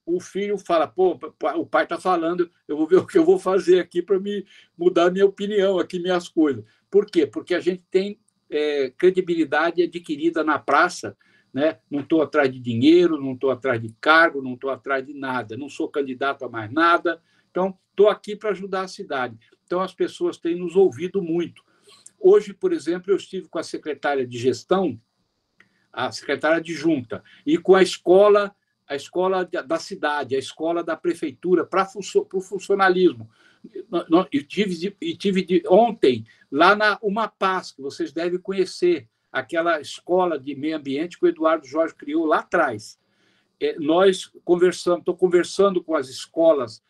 o filho fala, pô, o pai está falando, eu vou ver o que eu vou fazer aqui para me mudar minha opinião, aqui minhas coisas. Por quê? Porque a gente tem credibilidade adquirida na praça, né? Não estou atrás de dinheiro, não estou atrás de cargo, não estou atrás de nada, não sou candidato a mais nada, então estou aqui para ajudar a cidade. Então as pessoas têm nos ouvido muito. Hoje, por exemplo, eu estive com a secretária de gestão, a secretária adjunta, e com a escola da cidade, a escola da prefeitura, para o funcionalismo. E tive ontem lá na Umapaz, que vocês devem conhecer, aquela escola de meio ambiente que o Eduardo Jorge criou lá atrás. Estou conversando com as escolas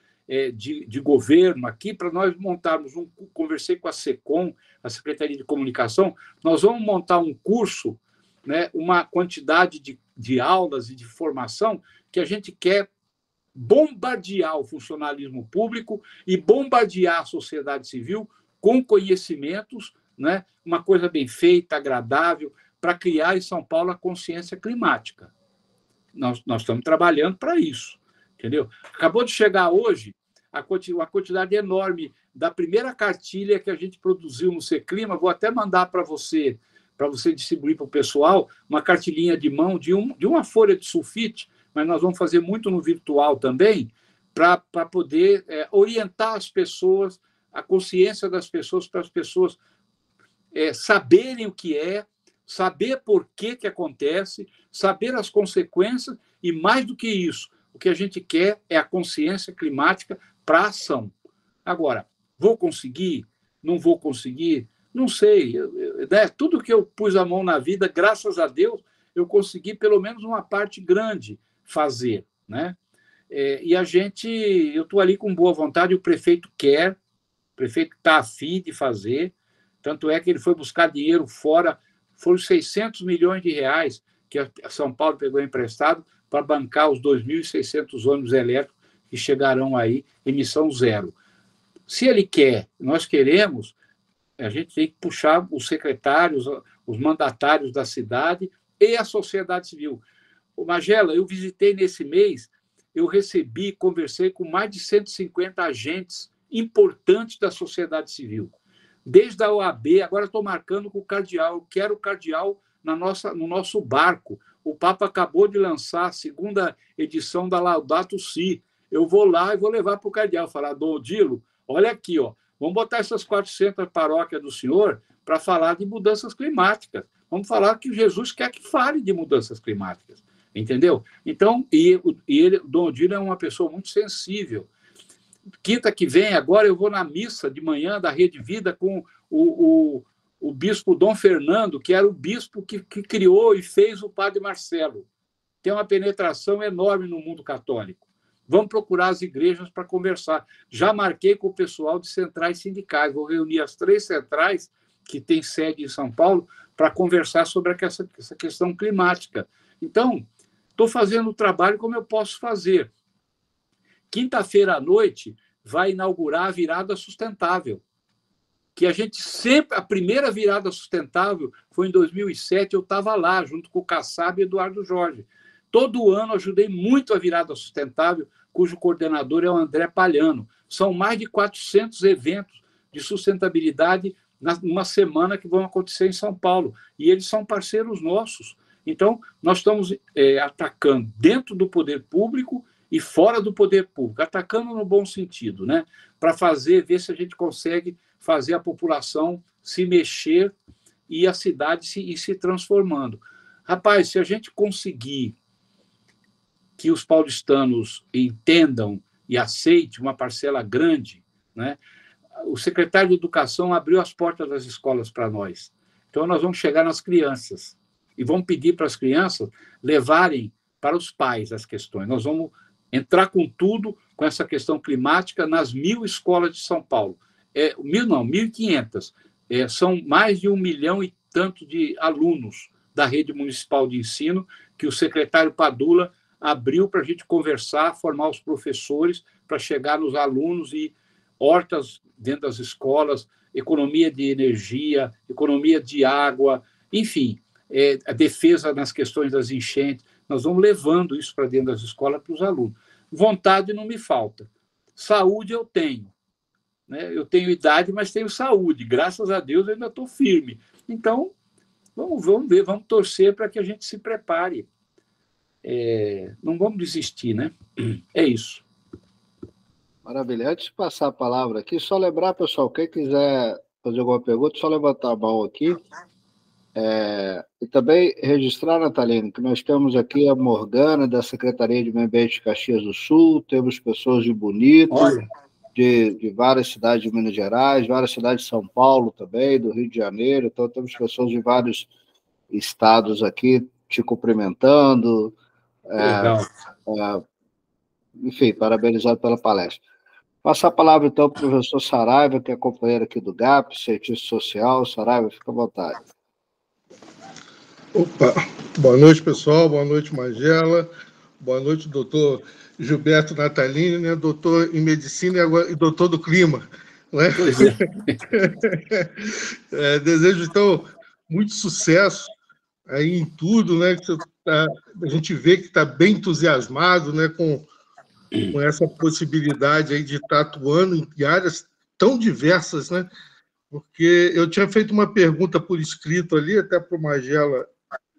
de governo aqui para nós montarmos conversei com a SECOM, a Secretaria de Comunicação, nós vamos montar um curso, né, uma quantidade de aulas e de formação que a gente quer bombardear o funcionalismo público e bombardear a sociedade civil com conhecimentos, né, uma coisa bem feita, agradável, para criar em São Paulo a consciência climática. Nós estamos trabalhando para isso, entendeu? Acabou de chegar hoje a quantidade enorme da primeira cartilha que a gente produziu no Seclima, vou até mandar para você distribuir para o pessoal, uma cartilhinha de mão de uma folha de sulfite, mas nós vamos fazer muito no virtual também, para poder orientar as pessoas, a consciência das pessoas, para as pessoas saberem o que é, saber por que acontece, saber as consequências, e mais do que isso, o que a gente quer é a consciência climática para a ação. Agora, vou conseguir? Não vou conseguir? Não sei, né? Tudo que eu pus a mão na vida, graças a Deus, eu consegui pelo menos uma parte grande fazer, né? E eu estou ali com boa vontade, o prefeito quer, o prefeito está afim de fazer, tanto é que ele foi buscar dinheiro fora, foram 600 milhões de reais que a São Paulo pegou emprestado para bancar os 2.600 ônibus elétricos que chegarão aí, emissão zero. Se ele quer, nós queremos, a gente tem que puxar os secretários, os mandatários da cidade e a sociedade civil. Magela, eu visitei nesse mês, eu conversei com mais de 150 agentes importantes da sociedade civil. Desde a OAB, agora estou marcando com o Cardeal, eu quero o Cardeal no nosso barco. O Papa acabou de lançar a segunda edição da Laudato Si. Eu vou lá e vou levar para o cardeal, falar, Dom Odilo, olha aqui, ó, vamos botar essas 400 paróquias do senhor para falar de mudanças climáticas. Vamos falar que Jesus quer que fale de mudanças climáticas, entendeu? Então, o Dom Odilo é uma pessoa muito sensível. Quinta que vem, agora eu vou na missa de manhã da Rede Vida com o bispo Dom Fernando, que era o bispo que criou e fez o padre Marcelo. Tem uma penetração enorme no mundo católico. Vamos procurar as igrejas para conversar. Já marquei com o pessoal de centrais sindicais. Vou reunir as 3 centrais que têm sede em São Paulo para conversar sobre essa questão climática. Então, estou fazendo o trabalho como eu posso fazer. Quinta-feira à noite vai inaugurar a virada sustentável, que a gente sempre... A primeira virada sustentável foi em 2007, eu estava lá, junto com o Kassab e Eduardo Jorge. Todo ano ajudei muito a virada sustentável, cujo coordenador é o André Palhano. São mais de 400 eventos de sustentabilidade numa semana que vão acontecer em São Paulo. E eles são parceiros nossos. Então, nós estamos atacando dentro do poder público e fora do poder público, atacando no bom sentido, né? Para ver se a gente consegue fazer a população se mexer e a cidade ir se transformando. Rapaz, se a gente conseguir que os paulistanos entendam e aceitem uma parcela grande, né? O secretário de Educação abriu as portas das escolas para nós. Então, nós vamos chegar nas crianças e vamos pedir para as crianças levarem para os pais as questões. Nós vamos entrar com tudo, com essa questão climática, nas 1.000 escolas de São Paulo. 1.500. São mais de 1 milhão e tanto de alunos da rede municipal de ensino que o secretário Padula abriu para a gente conversar, formar os professores para chegar nos alunos e hortas dentro das escolas, economia de energia, economia de água, enfim, a defesa nas questões das enchentes. Nós vamos levando isso para dentro das escolas para os alunos. Vontade não me falta. Saúde eu tenho. Né? Eu tenho idade, mas tenho saúde. Graças a Deus eu ainda estou firme. Então, vamos ver, vamos torcer para que a gente se prepare. Não vamos desistir, né? É isso. Maravilha. Antes de passar a palavra aqui, só lembrar, pessoal, quem quiser fazer alguma pergunta, só levantar a mão aqui. E também registrar, Natalina, que nós temos aqui a Morgana, da Secretaria de Meio Ambiente de Caxias do Sul, temos pessoas de Bonito, de várias cidades de Minas Gerais, várias cidades de São Paulo também, do Rio de Janeiro, então temos pessoas de vários estados aqui te cumprimentando. Enfim, parabenizado pela palestra. Passar a palavra, então, para o professor Saraiva, que é companheiro aqui do GAP, cientista social. Saraiva, fica à vontade. Opa, boa noite, pessoal, boa noite, Magela, boa noite, doutor Gilberto Natalini, né? Doutor em medicina e doutor do clima. Né? Pois é. Desejo, então, muito sucesso aí em tudo, né? A gente vê que está bem entusiasmado, né, com essa possibilidade aí de estar atuando em áreas tão diversas, né? Porque eu tinha feito uma pergunta por escrito ali, até para o Magela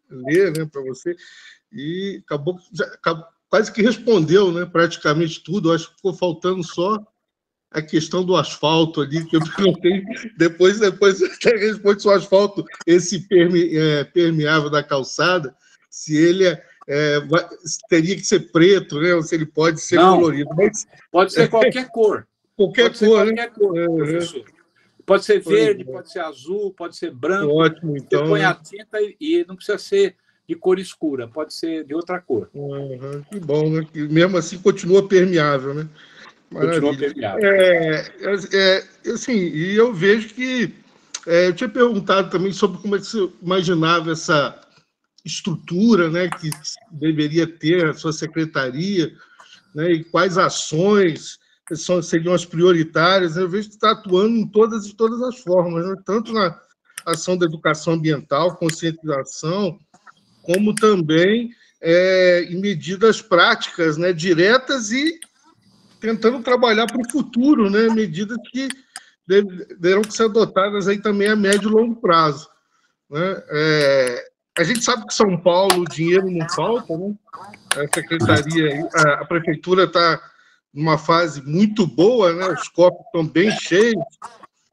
ler, né, para você, e acabou quase que respondeu, né, praticamente tudo. Eu acho que ficou faltando só a questão do asfalto ali, que eu perguntei, depois até responde se o asfalto, esse permeável da calçada, se ele teria que ser preto, né, ou se ele pode ser colorido. Mas... Pode ser qualquer cor. Qualquer cor, professor. Pode ser verde, pode ser azul, pode ser branco. Ótimo, então. Você põe a tinta e não precisa ser de cor escura, pode ser de outra cor. Que bom, né? E mesmo assim continua permeável, né? Maravilha. Continua permeável. Assim, e eu vejo que... eu tinha perguntado também sobre como é que você imaginava essa estrutura, né, que deveria ter a sua secretaria, né, e quais ações seriam as prioritárias. Eu vejo que está atuando de todas as formas, né? Tanto na ação da educação ambiental, conscientização, como também em medidas práticas, né, diretas, e tentando trabalhar para o futuro, né, medidas que deverão ser adotadas aí também a médio e longo prazo. Né? A gente sabe que São Paulo o dinheiro não falta, né? A secretaria, a prefeitura está numa fase muito boa, né? Os cofres estão bem cheios.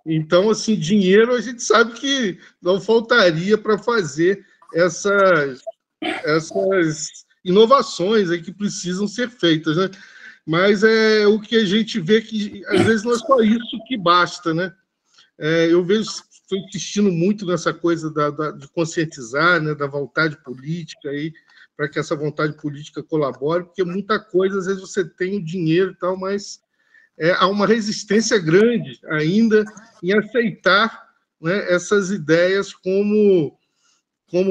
Então, assim, dinheiro a gente sabe que não faltaria para fazer essas inovações aí que precisam ser feitas, né? Mas é o que a gente vê que, às vezes, não é só isso que basta, né? Eu vejo, estou insistindo muito nessa coisa de conscientizar, né, da vontade política, aí, para que essa vontade política colabore, porque muita coisa, às vezes, você tem o dinheiro e tal, mas há uma resistência grande ainda em aceitar, né, essas ideias como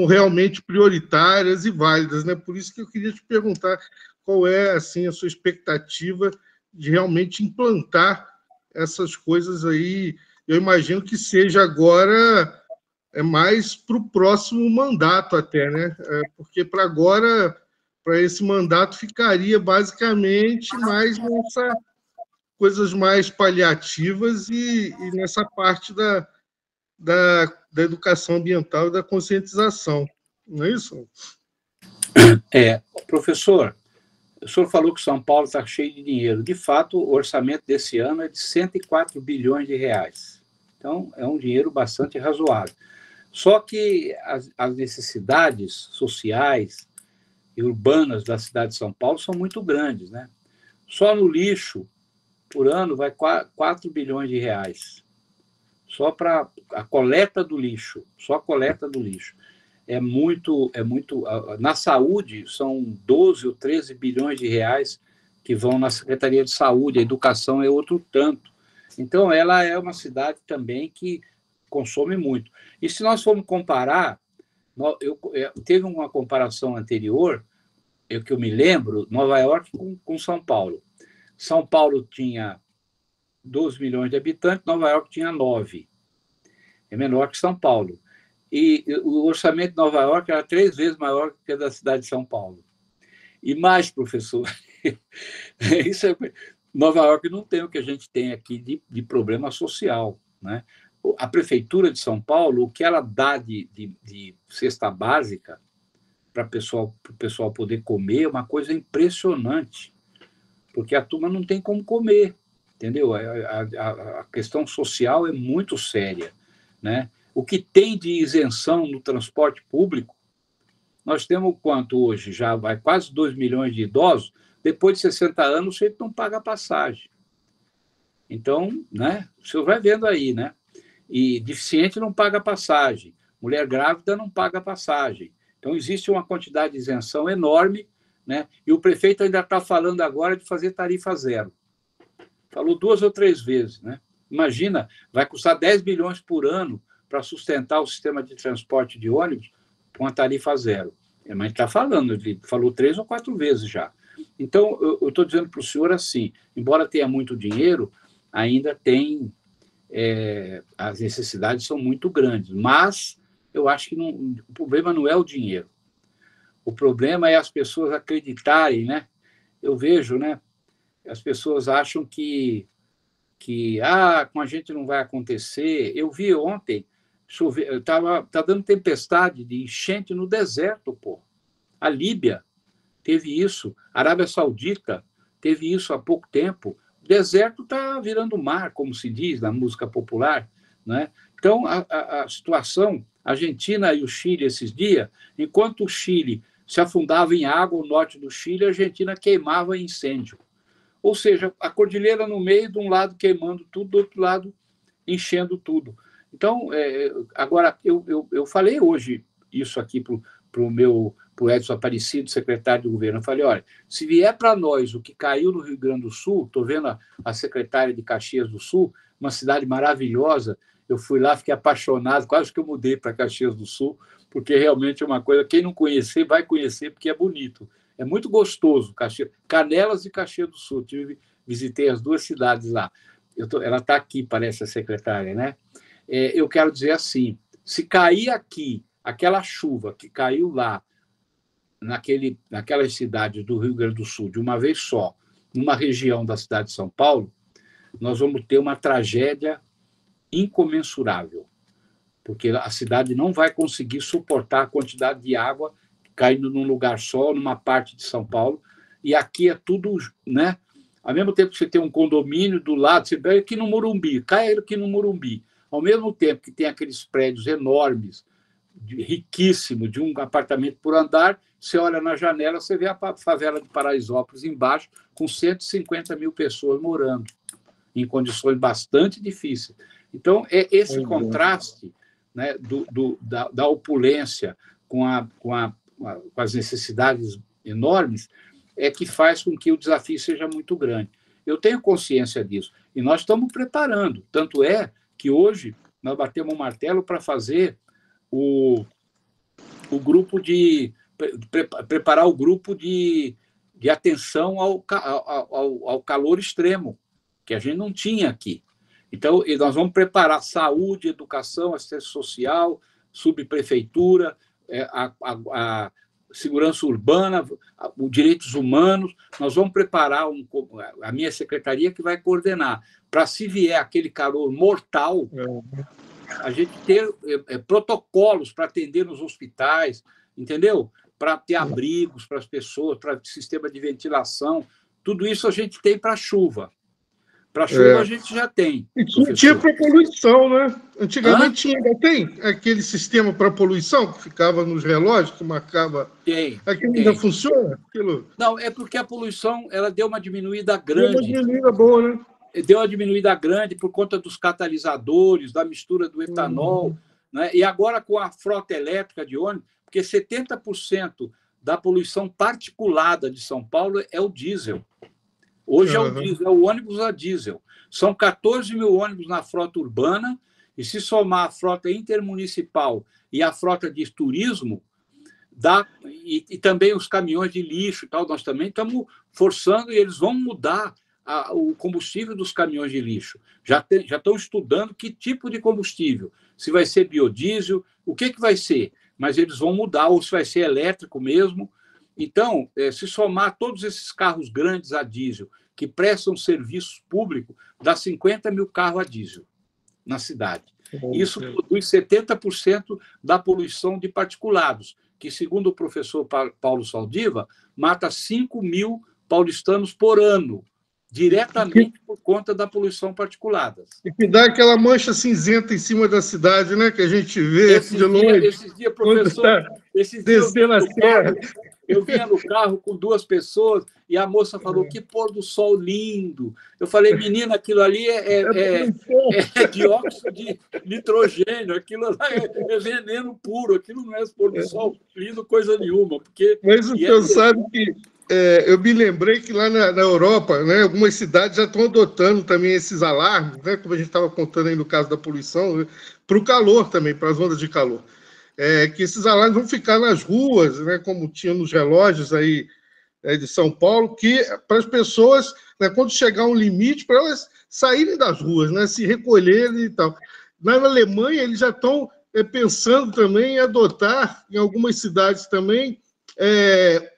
realmente prioritárias e válidas, né? Por isso que eu queria te perguntar qual é, assim, a sua expectativa de realmente implantar essas coisas aí. Eu imagino que seja agora mais para o próximo mandato até, né? Porque para agora, para esse mandato, ficaria basicamente mais nessa coisas mais paliativas e nessa parte da educação ambiental e da conscientização. Não é isso? Professor, o senhor falou que São Paulo está cheio de dinheiro. De fato, o orçamento desse ano é de 104 bilhões de reais. Então, é um dinheiro bastante razoável. Só que as necessidades sociais e urbanas da cidade de São Paulo são muito grandes, né? Só no lixo, por ano, vai 4 bilhões de reais. Só para a coleta do lixo, só a coleta do lixo. É muito. Na saúde, são 12 ou 13 bilhões de reais que vão na Secretaria de Saúde, a educação é outro tanto. Então, ela é uma cidade também que consome muito. E se nós formos comparar, teve uma comparação anterior, que eu me lembro, Nova York com São Paulo. São Paulo tinha 12 milhões de habitantes, Nova York tinha 9. É menor que São Paulo. E o orçamento de Nova York era 3 vezes maior que o da cidade de São Paulo. E mais, professor, Nova York não tem o que a gente tem aqui de problema social, né? A Prefeitura de São Paulo, o que ela dá de cesta básica para o pessoal poder comer é uma coisa impressionante, porque a turma não tem como comer, entendeu? A questão social é muito séria, né? O que tem de isenção no transporte público, nós temos quanto hoje? Já vai quase 2 milhões de idosos, depois de 60 anos, você não paga passagem. Então, né, o senhor vai vendo aí, né? E deficiente não paga passagem, mulher grávida não paga passagem. Então, existe uma quantidade de isenção enorme, né? E o prefeito ainda está falando agora de fazer tarifa zero. Falou 2 ou 3 vezes, né? Imagina, vai custar 10 bilhões por ano para sustentar o sistema de transporte de ônibus com a tarifa zero. Mas está falando, ele falou 3 ou 4 vezes já. Então, eu estou dizendo para o senhor assim, embora tenha muito dinheiro, ainda tem... as necessidades são muito grandes, mas eu acho que o problema não é o dinheiro. O problema é as pessoas acreditarem, né? Eu vejo, né? As pessoas acham que com a gente não vai acontecer. Eu vi ontem, tá dando tempestade de enchente no deserto, pô. A Líbia teve isso, a Arábia Saudita teve isso há pouco tempo. O deserto está virando mar, como se diz na música popular, né? Então, a situação, a Argentina e o Chile esses dias, enquanto o Chile se afundava em água, o norte do Chile, a Argentina queimava em incêndio. Ou seja, a cordilheira no meio, de um lado queimando tudo, do outro lado enchendo tudo. Então, agora, eu falei hoje isso aqui para o Edson Aparecido, secretário do governo. Eu falei, olha, se vier para nós o que caiu no Rio Grande do Sul, estou vendo a secretária de Caxias do Sul, uma cidade maravilhosa, eu fui lá, fiquei apaixonado, quase que eu mudei para Caxias do Sul, porque realmente é uma coisa, quem não conhecer, vai conhecer, porque é bonito. É muito gostoso, Canelas e Caxias do Sul. Visitei as 2 cidades lá. Ela está aqui, parece a secretária, né? Eu quero dizer assim, se cair aqui, aquela chuva que caiu lá, naquelas cidades do Rio Grande do Sul, de uma vez só, numa região da cidade de São Paulo, nós vamos ter uma tragédia incomensurável. porque a cidade não vai conseguir suportar a quantidade de água caindo num lugar só, numa parte de São Paulo, e aqui é tudo, né? Ao mesmo tempo que você tem um condomínio do lado, você vai aqui no Morumbi, cai aqui no Morumbi, ao mesmo tempo que tem aqueles prédios enormes, riquíssimos, de um apartamento por andar, você olha na janela, você vê a favela de Paraisópolis embaixo, com 150 mil pessoas morando, em condições bastante difíceis. Então, é esse contraste, né, da opulência com as necessidades enormes é que faz com que o desafio seja muito grande. Eu tenho consciência disso. E nós estamos preparando. Tanto é que hoje nós batemos um martelo para fazer o grupo preparar o grupo de atenção ao calor extremo, que a gente não tinha aqui. Então, nós vamos preparar saúde, educação, assistência social, subprefeitura, a segurança urbana, os direitos humanos. Nós vamos preparar a minha secretaria que vai coordenar, para se vier aquele calor mortal, a gente ter protocolos para atender nos hospitais, entendeu? Para ter abrigos para as pessoas, para sistema de ventilação. Tudo isso a gente tem para a chuva. Para a chuva a gente já tem. E tinha para poluição, né? Antigamente tinha, ainda tem aquele sistema para poluição que ficava nos relógios, que marcava. Aquilo ainda funciona? Aquilo... Não, é porque a poluição ela deu uma diminuída grande. Deu uma diminuída boa, né? Deu uma diminuída grande por conta dos catalisadores, da mistura do etanol, né? E agora com a frota elétrica de ônibus, porque 70% da poluição particulada de São Paulo é o diesel. Hoje é o diesel, é o ônibus a diesel. São 14 mil ônibus na frota urbana, e se somar a frota intermunicipal e a frota de turismo, e também os caminhões de lixo, tal, nós também estamos forçando, e eles vão mudar o combustível dos caminhões de lixo. Já estão estudando que tipo de combustível, se vai ser biodiesel, o que vai ser, mas eles vão mudar, ou se vai ser elétrico mesmo. Então, se somar todos esses carros grandes a diesel, que prestam serviços públicos, dá 50 mil carros a diesel na cidade. Isso produz 70% da poluição de particulados, que, segundo o professor Paulo Saldiva, mata 5 mil paulistanos por ano, diretamente por conta da poluição particulada. E que dá aquela mancha cinzenta em cima da cidade, né? Que a gente vê de longe. Esses dias, professor, descendo a serra. Eu vinha no carro com 2 pessoas e a moça falou, que pôr do sol lindo. Eu falei, menina, aquilo ali é dióxido de nitrogênio, aquilo lá é veneno puro, aquilo não é pôr do sol lindo coisa nenhuma. Porque, mas o senhor sabe que eu me lembrei que lá na Europa, né, algumas cidades já estão adotando também esses alarmes, né, como a gente estava contando aí no caso da poluição, né, para o calor também, para as ondas de calor. Que esses alarmes vão ficar nas ruas, né, como tinha nos relógios aí de São Paulo, que para as pessoas, né, quando chegar um limite, para elas saírem das ruas, né, se recolherem e tal. Na Alemanha, eles já estão pensando também em adotar, em algumas cidades também,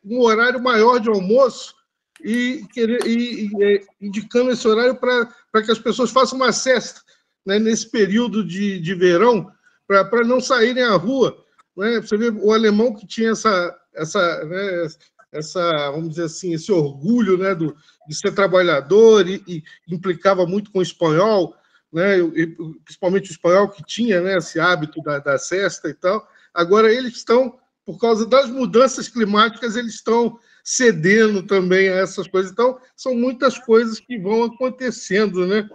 um horário maior de almoço e indicando esse horário para que as pessoas façam uma siesta, né, nesse período de verão, para não saírem à rua. Né? Você vê o alemão que tinha vamos dizer assim, esse orgulho, né, de ser trabalhador e implicava muito com o espanhol, né, principalmente o espanhol que tinha, né, esse hábito da siesta e tal. Agora eles estão, por causa das mudanças climáticas, eles estão cedendo também a essas coisas. Então, são muitas coisas que vão acontecendo, né?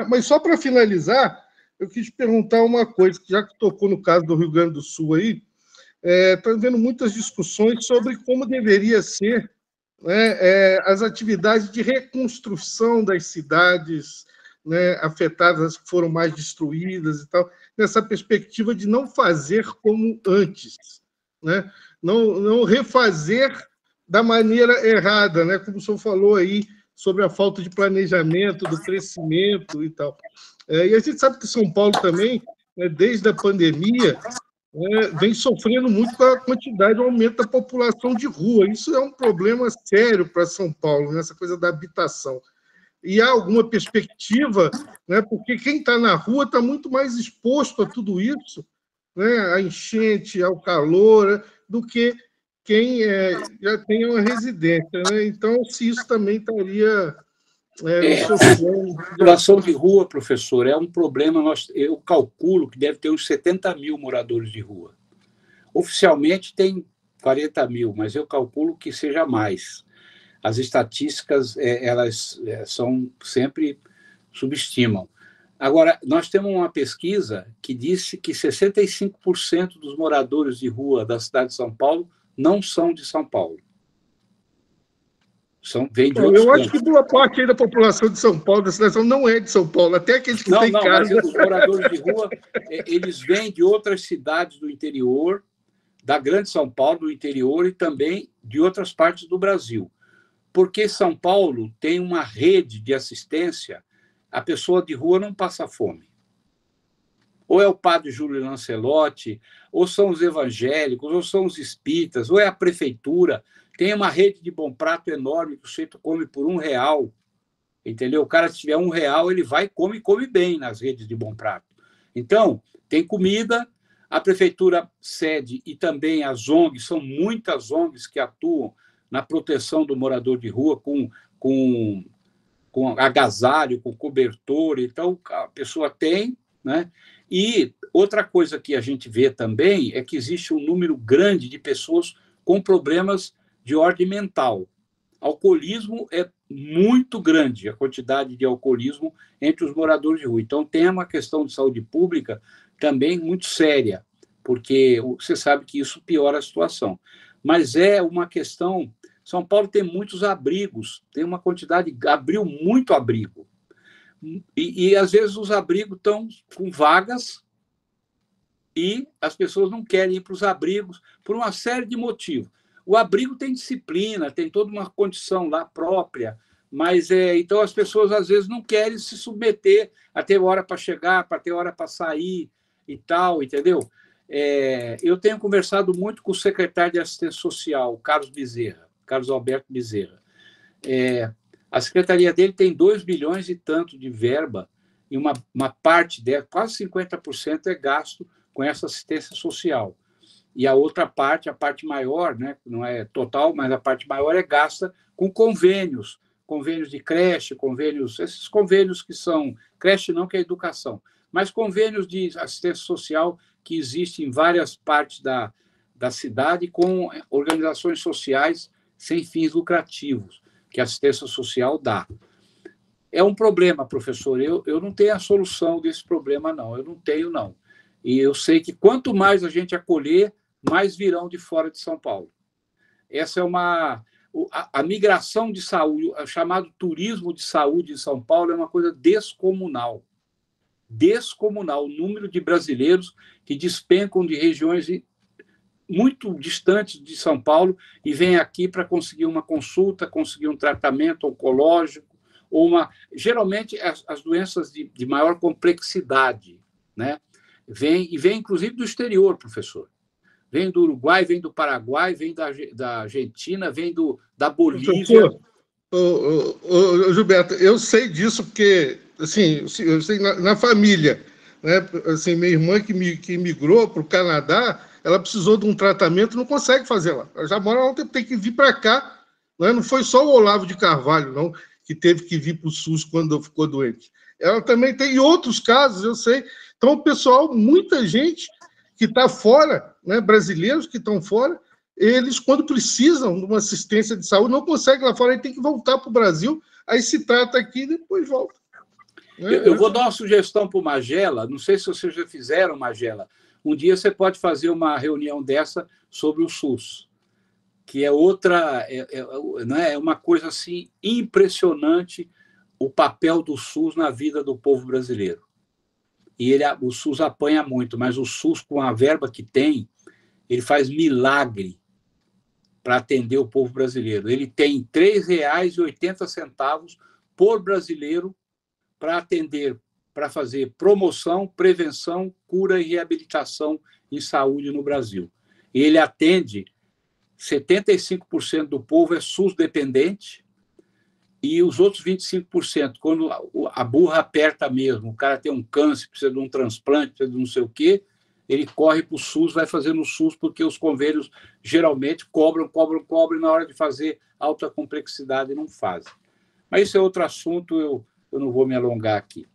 Mas só para finalizar, eu quis perguntar uma coisa, já que tocou no caso do Rio Grande do Sul aí, estou vendo muitas discussões sobre como deveria ser, né, as atividades de reconstrução das cidades, né, afetadas, que foram mais destruídas e tal, nessa perspectiva de não fazer como antes, né? Não refazer da maneira errada, né? Como o senhor falou aí sobre a falta de planejamento, do crescimento e tal. E a gente sabe que São Paulo também, né, desde a pandemia, vem sofrendo muito com a quantidade, o aumento da população de rua. Isso é um problema sério para São Paulo, nessa coisa da habitação. E há alguma perspectiva, né? Porque quem está na rua está muito mais exposto a tudo isso, né? A enchente, ao calor, do que quem já tem uma residência, né? Então, se isso também estaria nos seus planos. A população de rua, professor, é um problema. Eu calculo que deve ter uns 70 mil moradores de rua. Oficialmente tem 40 mil, mas eu calculo que seja mais. As estatísticas, elas são sempre subestimam. Agora, nós temos uma pesquisa que disse que 65% dos moradores de rua da cidade de São Paulo não são de São Paulo. Vem de outros eu acho cantos. que boa parte aí da população de São Paulo, da cidade, não é de São Paulo, até aqueles que têm casa. Mas os moradores de rua, eles vêm de outras cidades do interior, da grande São Paulo, do interior, e também de outras partes do Brasil. Porque São Paulo tem uma rede de assistência, a pessoa de rua não passa fome. Ou é o padre Júlio Lancelotti, ou são os evangélicos, ou são os espíritas, ou é a prefeitura. Tem uma rede de bom prato enorme que o sujeito come por R$1, entendeu? O cara, se tiver R$1, ele vai e come bem nas redes de bom prato. Então, tem comida, a prefeitura cede e também as ONGs, são muitas ONGs que atuam na proteção do morador de rua com agasalho, com cobertor. Então, a pessoa tem, né? E outra coisa que a gente vê também é que existe um número grande de pessoas com problemas de ordem mental. Alcoolismo é muito grande, a quantidade de alcoolismo entre os moradores de rua. Então, tem uma questão de saúde pública também muito séria, porque você sabe que isso piora a situação. Mas é uma questão... São Paulo tem muitos abrigos, tem uma quantidade... Abriu muito abrigo. E às vezes, os abrigos estão com vagas e as pessoas não querem ir para os abrigos por uma série de motivos. O abrigo tem disciplina, tem toda uma condição lá própria, mas então as pessoas às vezes não querem se submeter a ter hora para chegar, para ter hora para sair e tal, entendeu? Eu tenho conversado muito com o secretário de Assistência Social, Carlos Alberto Bezerra. A secretaria dele tem 2 bilhões e tanto de verba, e uma parte dela, quase 50%, é gasto com essa assistência social. E a outra parte, a parte maior, né, não é total, mas a parte maior é gasta com convênios de creche, esses convênios que são... Creche não, que é educação, mas convênios de assistência social que existem em várias partes da cidade com organizações sociais sem fins lucrativos, que a assistência social dá. É um problema, professor. Eu não tenho a solução desse problema, não. Eu não tenho, não. E eu sei que quanto mais a gente acolher, mais virão de fora de São Paulo. Essa é a migração de saúde, o chamado turismo de saúde em São Paulo, é uma coisa descomunal. Descomunal. O número de brasileiros que despencam de regiões muito distantes de São Paulo e vêm aqui para conseguir uma consulta, conseguir um tratamento oncológico, geralmente as doenças de maior complexidade, né? Vem inclusive do exterior, professor. Vem do Uruguai, vem do Paraguai, vem da Argentina, vem da Bolívia. Gilberto, eu sei disso porque, assim, eu sei na família, né? Assim, minha irmã que migrou para o Canadá, ela precisou de um tratamento, não consegue fazer lá. Ela já mora lá, tem que vir para cá. Né? Não foi só o Olavo de Carvalho, não, que teve que vir para o SUS quando ficou doente. Ela também tem outros casos, eu sei. Então, o pessoal, muita gente que está fora, né, brasileiros que estão fora, eles, quando precisam de uma assistência de saúde, não conseguem lá fora, aí tem que voltar para o Brasil, aí se trata aqui e depois volta. Eu vou dar uma sugestão para o Magela, não sei se vocês já fizeram, Magela. Um dia você pode fazer uma reunião dessa sobre o SUS, que é outra, é uma coisa assim impressionante, o papel do SUS na vida do povo brasileiro. E o SUS apanha muito, mas o SUS, com a verba que tem, ele faz milagre para atender o povo brasileiro. Ele tem R$ 3,80 por brasileiro para atender, para fazer promoção, prevenção, cura e reabilitação em saúde no Brasil. E ele atende 75% do povo é SUS dependente E os outros 25%, quando a burra aperta mesmo, o cara tem um câncer, precisa de um transplante, precisa de não sei o quê, ele corre para o SUS, vai fazer no SUS, porque os convênios geralmente cobram, e na hora de fazer alta complexidade não fazem. Mas isso é outro assunto, eu não vou me alongar aqui.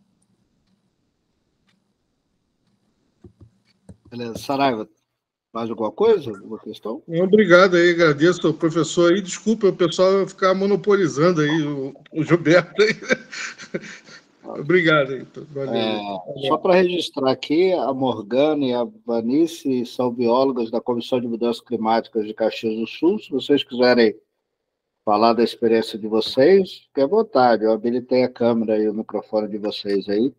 Beleza. Saraiva, mais alguma coisa? Alguma questão? Obrigado aí, agradeço ao professor aí. Desculpa, o pessoal vai ficar monopolizando aí o Gilberto aí. Obrigado aí. Valeu. Só para registrar aqui, a Morgana e a Vanice são biólogas da Comissão de Mudanças Climáticas de Caxias do Sul. Se vocês quiserem falar da experiência de vocês, fique à vontade. Eu habilitei a câmera e o microfone de vocês aí.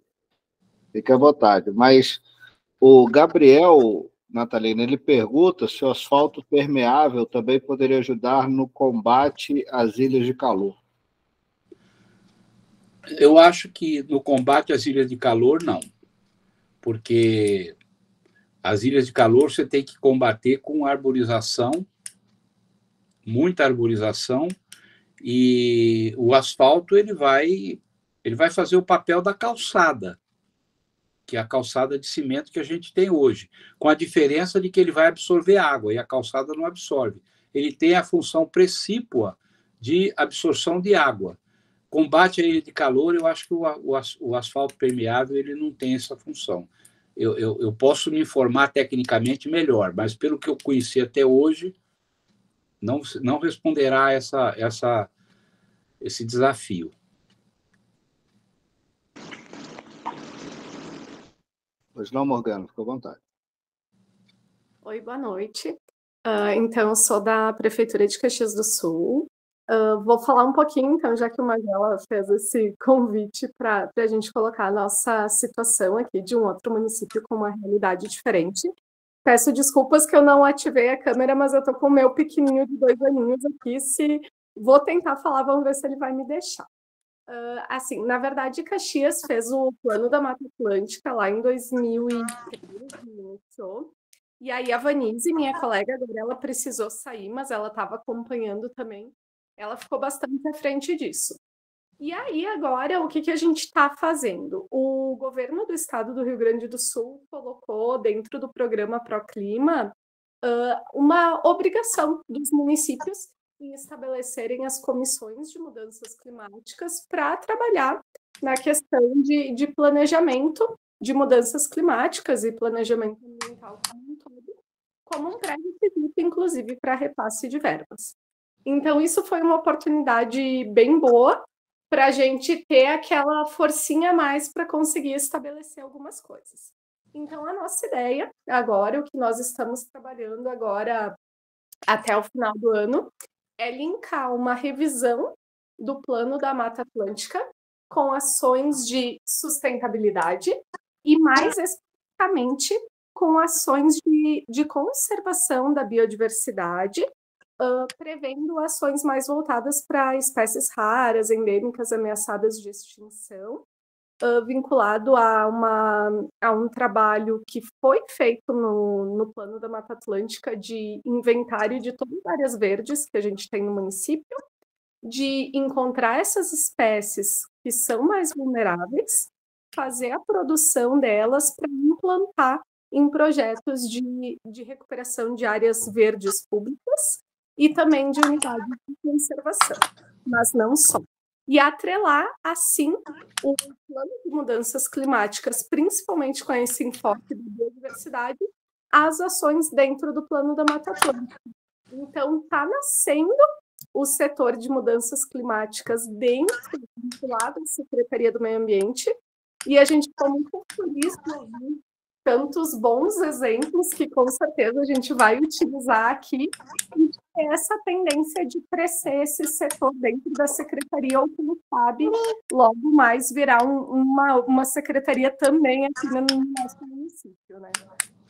Fique à vontade. Mas o Gabriel, Natalina, ele pergunta se o asfalto permeável também poderia ajudar no combate às ilhas de calor. Eu acho que no combate às ilhas de calor, não. Porque as ilhas de calor você tem que combater com arborização, muita arborização, e o asfalto ele vai fazer o papel da calçada, que é a calçada de cimento que a gente tem hoje, com a diferença de que ele vai absorver água, e a calçada não absorve. Ele tem a função precípua de absorção de água. Combate à ilha de calor, eu acho que o asfalto permeável ele não tem essa função. Eu posso me informar tecnicamente melhor, mas pelo que eu conheci até hoje, não responderá esse desafio. Pois não, Morgana, fica à vontade. Oi, boa noite. Então, eu sou da Prefeitura de Caxias do Sul. Vou falar um pouquinho, então, já que o Magela fez esse convite para a gente colocar a nossa situação aqui de um outro município com uma realidade diferente. Peço desculpas que eu não ativei a câmera, mas eu estou com o meu pequenininho de 2 aninhos aqui. Vou tentar falar, vamos ver se ele vai me deixar. Assim, na verdade, Caxias fez o Plano da Mata Atlântica lá em 2013, e aí a Vanise, minha colega, ela precisou sair, mas ela estava acompanhando também. Ela ficou bastante à frente disso. E aí, agora, o que a gente está fazendo? O governo do estado do Rio Grande do Sul colocou dentro do programa Proclima uma obrigação dos municípios em estabelecerem as comissões de mudanças climáticas para trabalhar na questão de planejamento de mudanças climáticas e planejamento ambiental como um todo, como um pré-requisito, inclusive, para repasse de verbas. Então, isso foi uma oportunidade bem boa para a gente ter aquela forcinha a mais para conseguir estabelecer algumas coisas. Então, a nossa ideia agora, o que nós estamos trabalhando agora até o final do ano, é linkar uma revisão do Plano da Mata Atlântica com ações de sustentabilidade e, mais especificamente, com ações de conservação da biodiversidade, prevendo ações mais voltadas para espécies raras, endêmicas, ameaçadas de extinção, vinculado a um trabalho que foi feito no Plano da Mata Atlântica de inventário de todas as áreas verdes que a gente tem no município, de encontrar essas espécies que são mais vulneráveis, fazer a produção delas para implantar em projetos de recuperação de áreas verdes públicas e também de unidade de conservação, mas não só. E atrelar, assim, o plano de mudanças climáticas, principalmente com esse enfoque da biodiversidade, às ações dentro do Plano da Mata Atlântica. Então, está nascendo o setor de mudanças climáticas dentro, vinculado à Secretaria do Meio Ambiente, e a gente ficou muito feliz de ouvir tantos bons exemplos que, com certeza, a gente vai utilizar aqui, e essa tendência de crescer esse setor dentro da secretaria, ou quem sabe, logo mais virar uma secretaria também aqui no nosso município, né?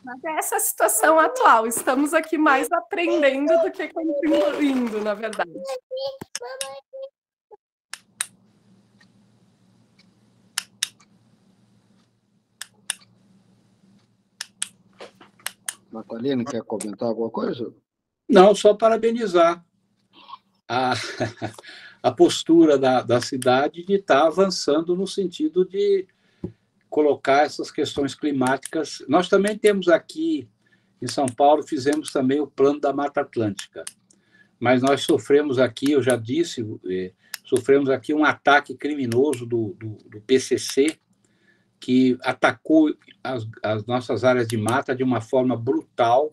Mas é essa a situação atual, estamos aqui mais aprendendo do que contribuindo, na verdade. Natalina, quer comentar alguma coisa? Não, só parabenizar a postura da cidade de estar avançando no sentido de colocar essas questões climáticas. Nós também temos aqui, em São Paulo, fizemos também o Plano da Mata Atlântica, mas nós sofremos aqui, eu já disse, sofremos aqui um ataque criminoso do PCC, que atacou as nossas áreas de mata de uma forma brutal,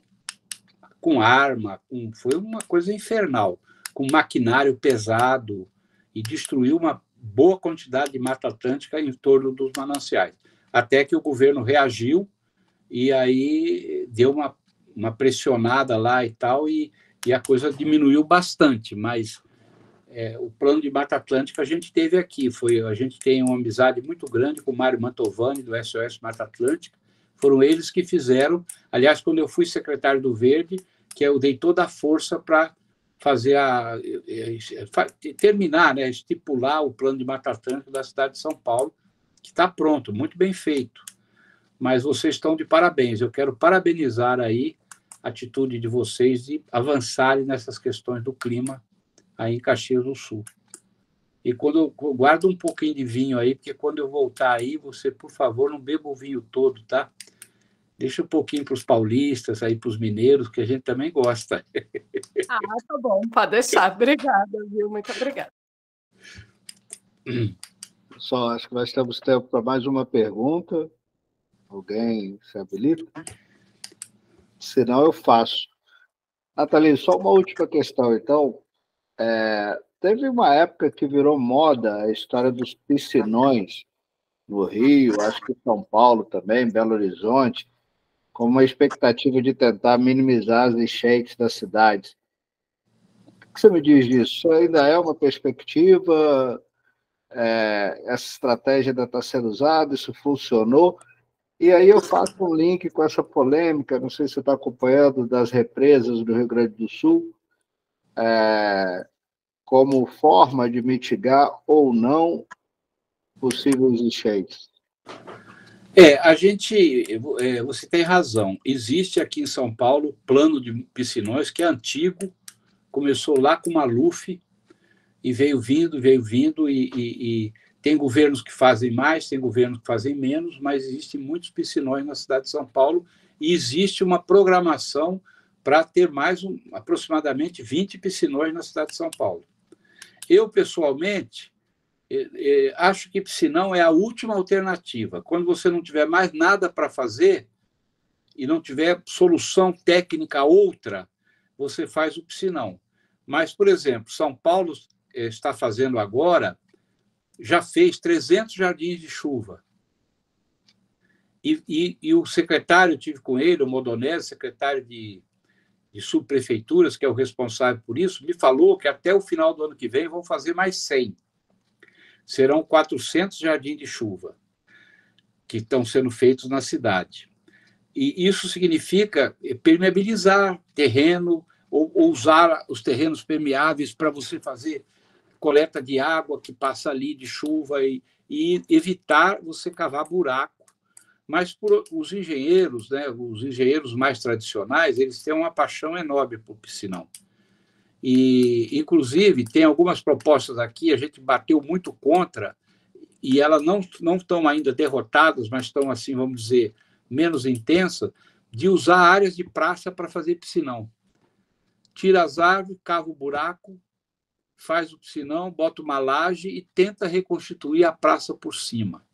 com arma, foi uma coisa infernal, com maquinário pesado, e destruiu uma boa quantidade de Mata Atlântica em torno dos mananciais. Até que o governo reagiu e aí deu uma pressionada lá e tal, e a coisa diminuiu bastante, mas o plano de Mata Atlântica a gente teve aqui. A gente tem uma amizade muito grande com o Mário Mantovani, do SOS Mata Atlântica. Foram eles que fizeram. Aliás, quando eu fui secretário do Verde, que eu dei toda a força para fazer terminar, né, estipular o plano de Mata Atlântica da cidade de São Paulo, que está pronto, muito bem feito. Mas vocês estão de parabéns. Eu quero parabenizar aí a atitude de vocês de avançarem nessas questões do clima aí em Caxias do Sul. E quando eu guardo um pouquinho de vinho aí, porque quando eu voltar aí, você, por favor, não beba o vinho todo, tá? Deixa um pouquinho para os paulistas, aí para os mineiros, que a gente também gosta. Ah, tá bom, pode deixar. Obrigada, viu? Muito obrigada. Só acho que nós temos tempo para mais uma pergunta. Alguém se habilita? Se não, eu faço. Nathalie, só uma última questão, então. Teve uma época que virou moda a história dos piscinões no Rio, acho que em São Paulo também, Belo Horizonte, com uma expectativa de tentar minimizar as enchentes das cidades. O que você me diz disso? Isso ainda é uma perspectiva? Essa estratégia ainda está sendo usada? Isso funcionou? E aí eu faço um link com essa polêmica, não sei se você está acompanhando, das represas do Rio Grande do Sul, como forma de mitigar ou não possíveis enchentes. Você tem razão. Existe aqui em São Paulo o plano de piscinões, que é antigo, começou lá com Maluf e veio vindo, e tem governos que fazem mais, tem governos que fazem menos, mas existem muitos piscinões na cidade de São Paulo, e existe uma programação para ter aproximadamente 20 piscinões na cidade de São Paulo. Eu, pessoalmente, acho que piscinão é a última alternativa. Quando você não tiver mais nada para fazer e não tiver solução técnica outra, você faz o piscinão. Mas, por exemplo, São Paulo está fazendo agora, já fez 300 jardins de chuva. E o secretário, eu tive com ele, o Modonese, secretário de subprefeituras, que é o responsável por isso, me falou que até o final do ano que vem vão fazer mais 100. Serão 400 jardins de chuva que estão sendo feitos na cidade. E isso significa permeabilizar terreno, ou usar os terrenos permeáveis para você fazer coleta de água que passa ali de chuva e evitar você cavar buraco. Mas os engenheiros, né, os engenheiros mais tradicionais, eles têm uma paixão enorme por piscinão. E, inclusive, tem algumas propostas aqui, a gente bateu muito contra, e elas não estão ainda derrotadas, mas estão, assim, vamos dizer, menos intensas, de usar áreas de praça para fazer piscinão. Tira as árvores, cava o buraco, faz o piscinão, bota uma laje e tenta reconstituir a praça por cima.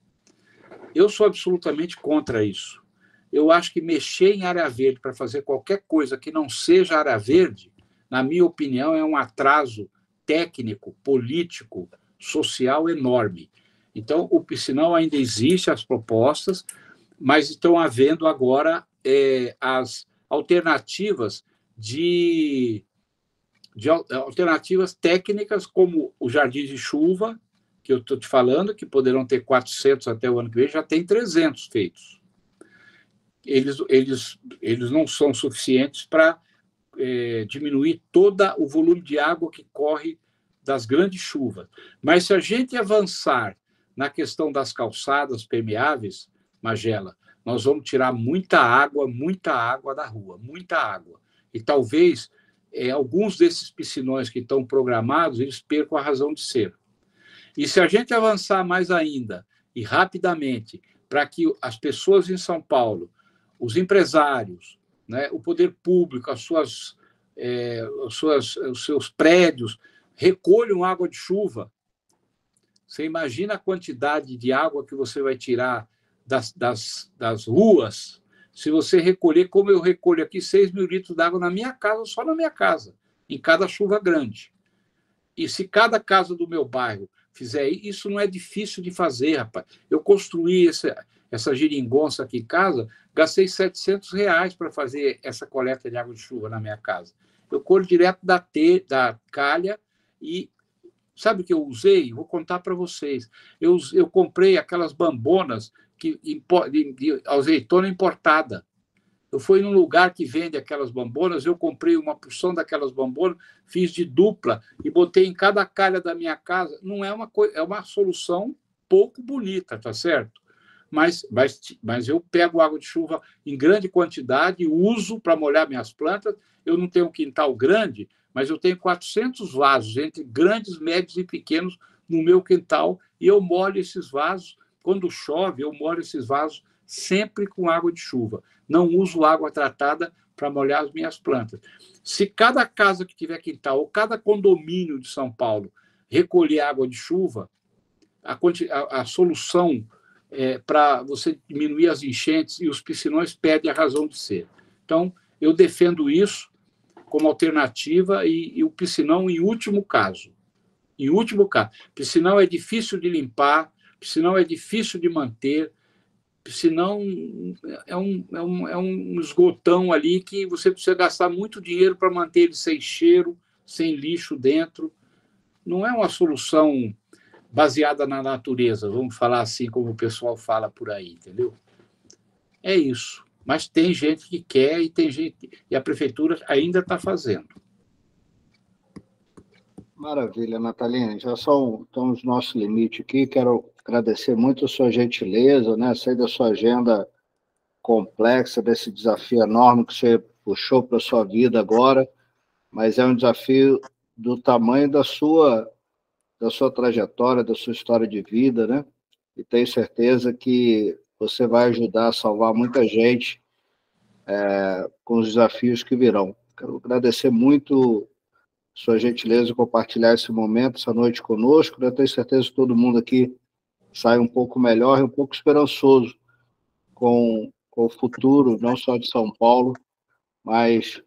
Eu sou absolutamente contra isso. Eu acho que mexer em área verde para fazer qualquer coisa que não seja área verde, na minha opinião, é um atraso técnico, político, social enorme. Então, o piscinão ainda existe, as propostas, mas estão havendo agora as alternativas alternativas técnicas, como o jardim de chuva, que eu estou te falando, que poderão ter 400 até o ano que vem, já tem 300 feitos. Eles não são suficientes para diminuir todo o volume de água que corre das grandes chuvas. Mas se a gente avançar na questão das calçadas permeáveis, Magela, nós vamos tirar muita água da rua, muita água. E talvez alguns desses piscinões que estão programados, eles percam a razão de ser. E se a gente avançar mais ainda, e rapidamente, para que as pessoas em São Paulo, os empresários, né, o poder público, os seus prédios, recolham água de chuva. Você imagina a quantidade de água que você vai tirar das ruas se você recolher, como eu recolho aqui, 6 mil litros d'água na minha casa, só na minha casa, em cada chuva grande. E se cada casa do meu bairro fizer isso, não é difícil de fazer, rapaz. Eu construí essa geringonça aqui em casa, gastei R$700 para fazer essa coleta de água de chuva na minha casa. Eu colho direto da calha e sabe o que eu usei? Vou contar para vocês. Eu comprei aquelas bambonas de azeitona importada. Eu fui num lugar que vende aquelas bambonas, eu comprei uma porção daquelas bambonas, fiz de dupla e botei em cada calha da minha casa. Não é é uma solução pouco bonita, tá certo? Mas eu pego água de chuva em grande quantidade e uso para molhar minhas plantas. Eu não tenho um quintal grande, mas eu tenho 400 vasos, entre grandes, médios e pequenos, no meu quintal, e eu molho esses vasos. Quando chove, eu molho esses vasos sempre com água de chuva. Não uso água tratada para molhar as minhas plantas. Se cada casa que tiver quintal, ou cada condomínio de São Paulo, recolher água de chuva, a solução para você diminuir as enchentes e os piscinões perdem a razão de ser. Então, eu defendo isso como alternativa e o piscinão em último caso. Em último caso. Piscinão é difícil de limpar, piscinão é difícil de manter, piscinão é um esgotão ali que você precisa gastar muito dinheiro para manter ele sem cheiro, sem lixo dentro. Não é uma solução baseada na natureza, vamos falar assim como o pessoal fala por aí, entendeu? É isso. Mas tem gente que quer e a prefeitura ainda está fazendo. Maravilha, Natalina. Já estão os nossos limites aqui. Quero agradecer muito a sua gentileza, né? Sei da sua agenda complexa, desse desafio enorme que você puxou para a sua vida agora, mas é um desafio do tamanho da sua trajetória, da sua história de vida, né? E tenho certeza que você vai ajudar a salvar muita gente com os desafios que virão. Quero agradecer muito sua gentileza em compartilhar esse momento, essa noite conosco. Eu tenho certeza que todo mundo aqui sai um pouco melhor e um pouco esperançoso com o futuro, não só de São Paulo, mas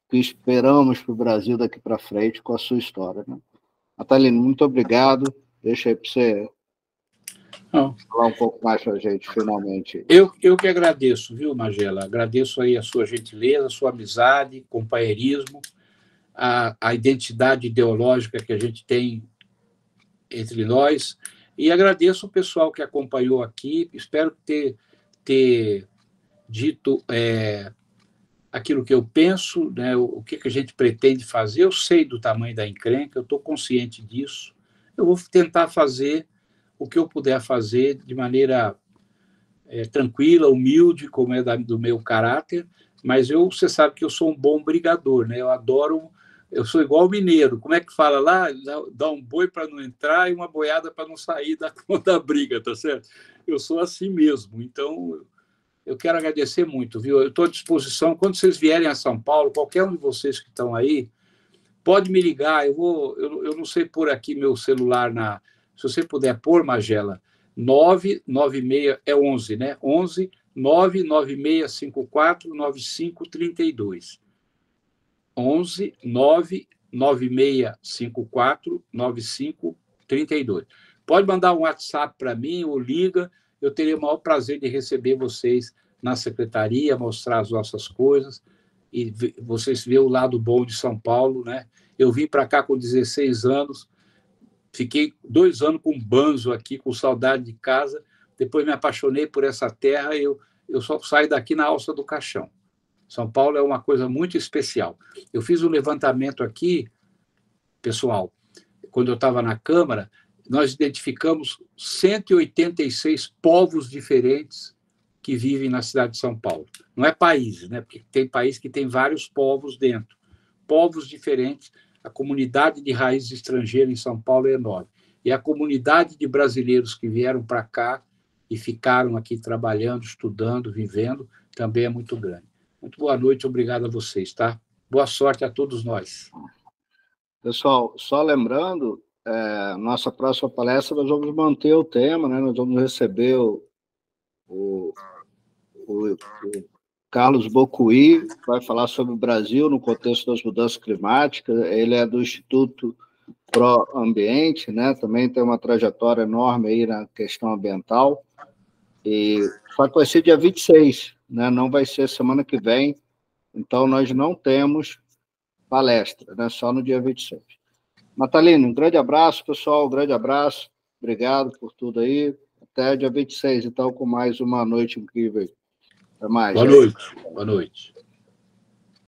que esperamos para o Brasil daqui para frente com a sua história, né? Natalina, muito obrigado. Deixa aí para você falar um pouco mais para a gente, finalmente. Eu que agradeço, viu, Magela? Agradeço aí a sua gentileza, a sua amizade, companheirismo, a identidade ideológica que a gente tem entre nós, e agradeço o pessoal que acompanhou aqui. Espero ter dito aquilo que eu penso, né, o que a gente pretende fazer. Eu sei do tamanho da encrenca, eu estou consciente disso. Eu vou tentar fazer o que eu puder fazer de maneira tranquila, humilde, como é do meu caráter, mas você sabe que eu sou um bom brigador, né? Eu sou igual mineiro. Como é que fala lá? Dá um boi para não entrar e uma boiada para não sair da briga, tá certo? Eu sou assim mesmo. Então, eu quero agradecer muito, viu? Eu estou à disposição. Quando vocês vierem a São Paulo, qualquer um de vocês que estão aí, pode me ligar. Eu não sei pôr aqui meu celular se você puder pôr, Magela, 996, 11, né? 11 99654 9532. 11 99654 9532. Pode mandar um WhatsApp para mim ou liga, eu teria o maior prazer de receber vocês na secretaria, mostrar as nossas coisas e vocês verem o lado bom de São Paulo, né? Eu vim para cá com 16 anos, fiquei 2 anos com banzo aqui, com saudade de casa, depois me apaixonei por essa terra e eu só saio daqui na alça do caixão. São Paulo é uma coisa muito especial. Eu fiz um levantamento aqui, pessoal, quando eu estava na Câmara, nós identificamos 186 povos diferentes que vivem na cidade de São Paulo. Não é país, né? Porque tem país que tem vários povos dentro. povos diferentes, a comunidade de raiz estrangeira em São Paulo é enorme. E a comunidade de brasileiros que vieram para cá e ficaram aqui trabalhando, estudando, vivendo, também é muito grande. Muito boa noite, obrigado a vocês, tá? Boa sorte a todos nós. Pessoal, só lembrando, nossa próxima palestra nós vamos manter o tema, né? Nós vamos receber o Carlos Bocuí, que vai falar sobre o Brasil no contexto das mudanças climáticas. Ele é do Instituto Pro Ambiente, né? Também tem uma trajetória enorme aí na questão ambiental. E vai ser dia 26, né? Não vai ser semana que vem. Então, nós não temos palestra, né? Só no dia 26. Natalino, um grande abraço, pessoal. Um grande abraço. Obrigado por tudo aí. Até dia 26, então, com mais uma noite incrível. Até mais. Boa noite. Boa noite.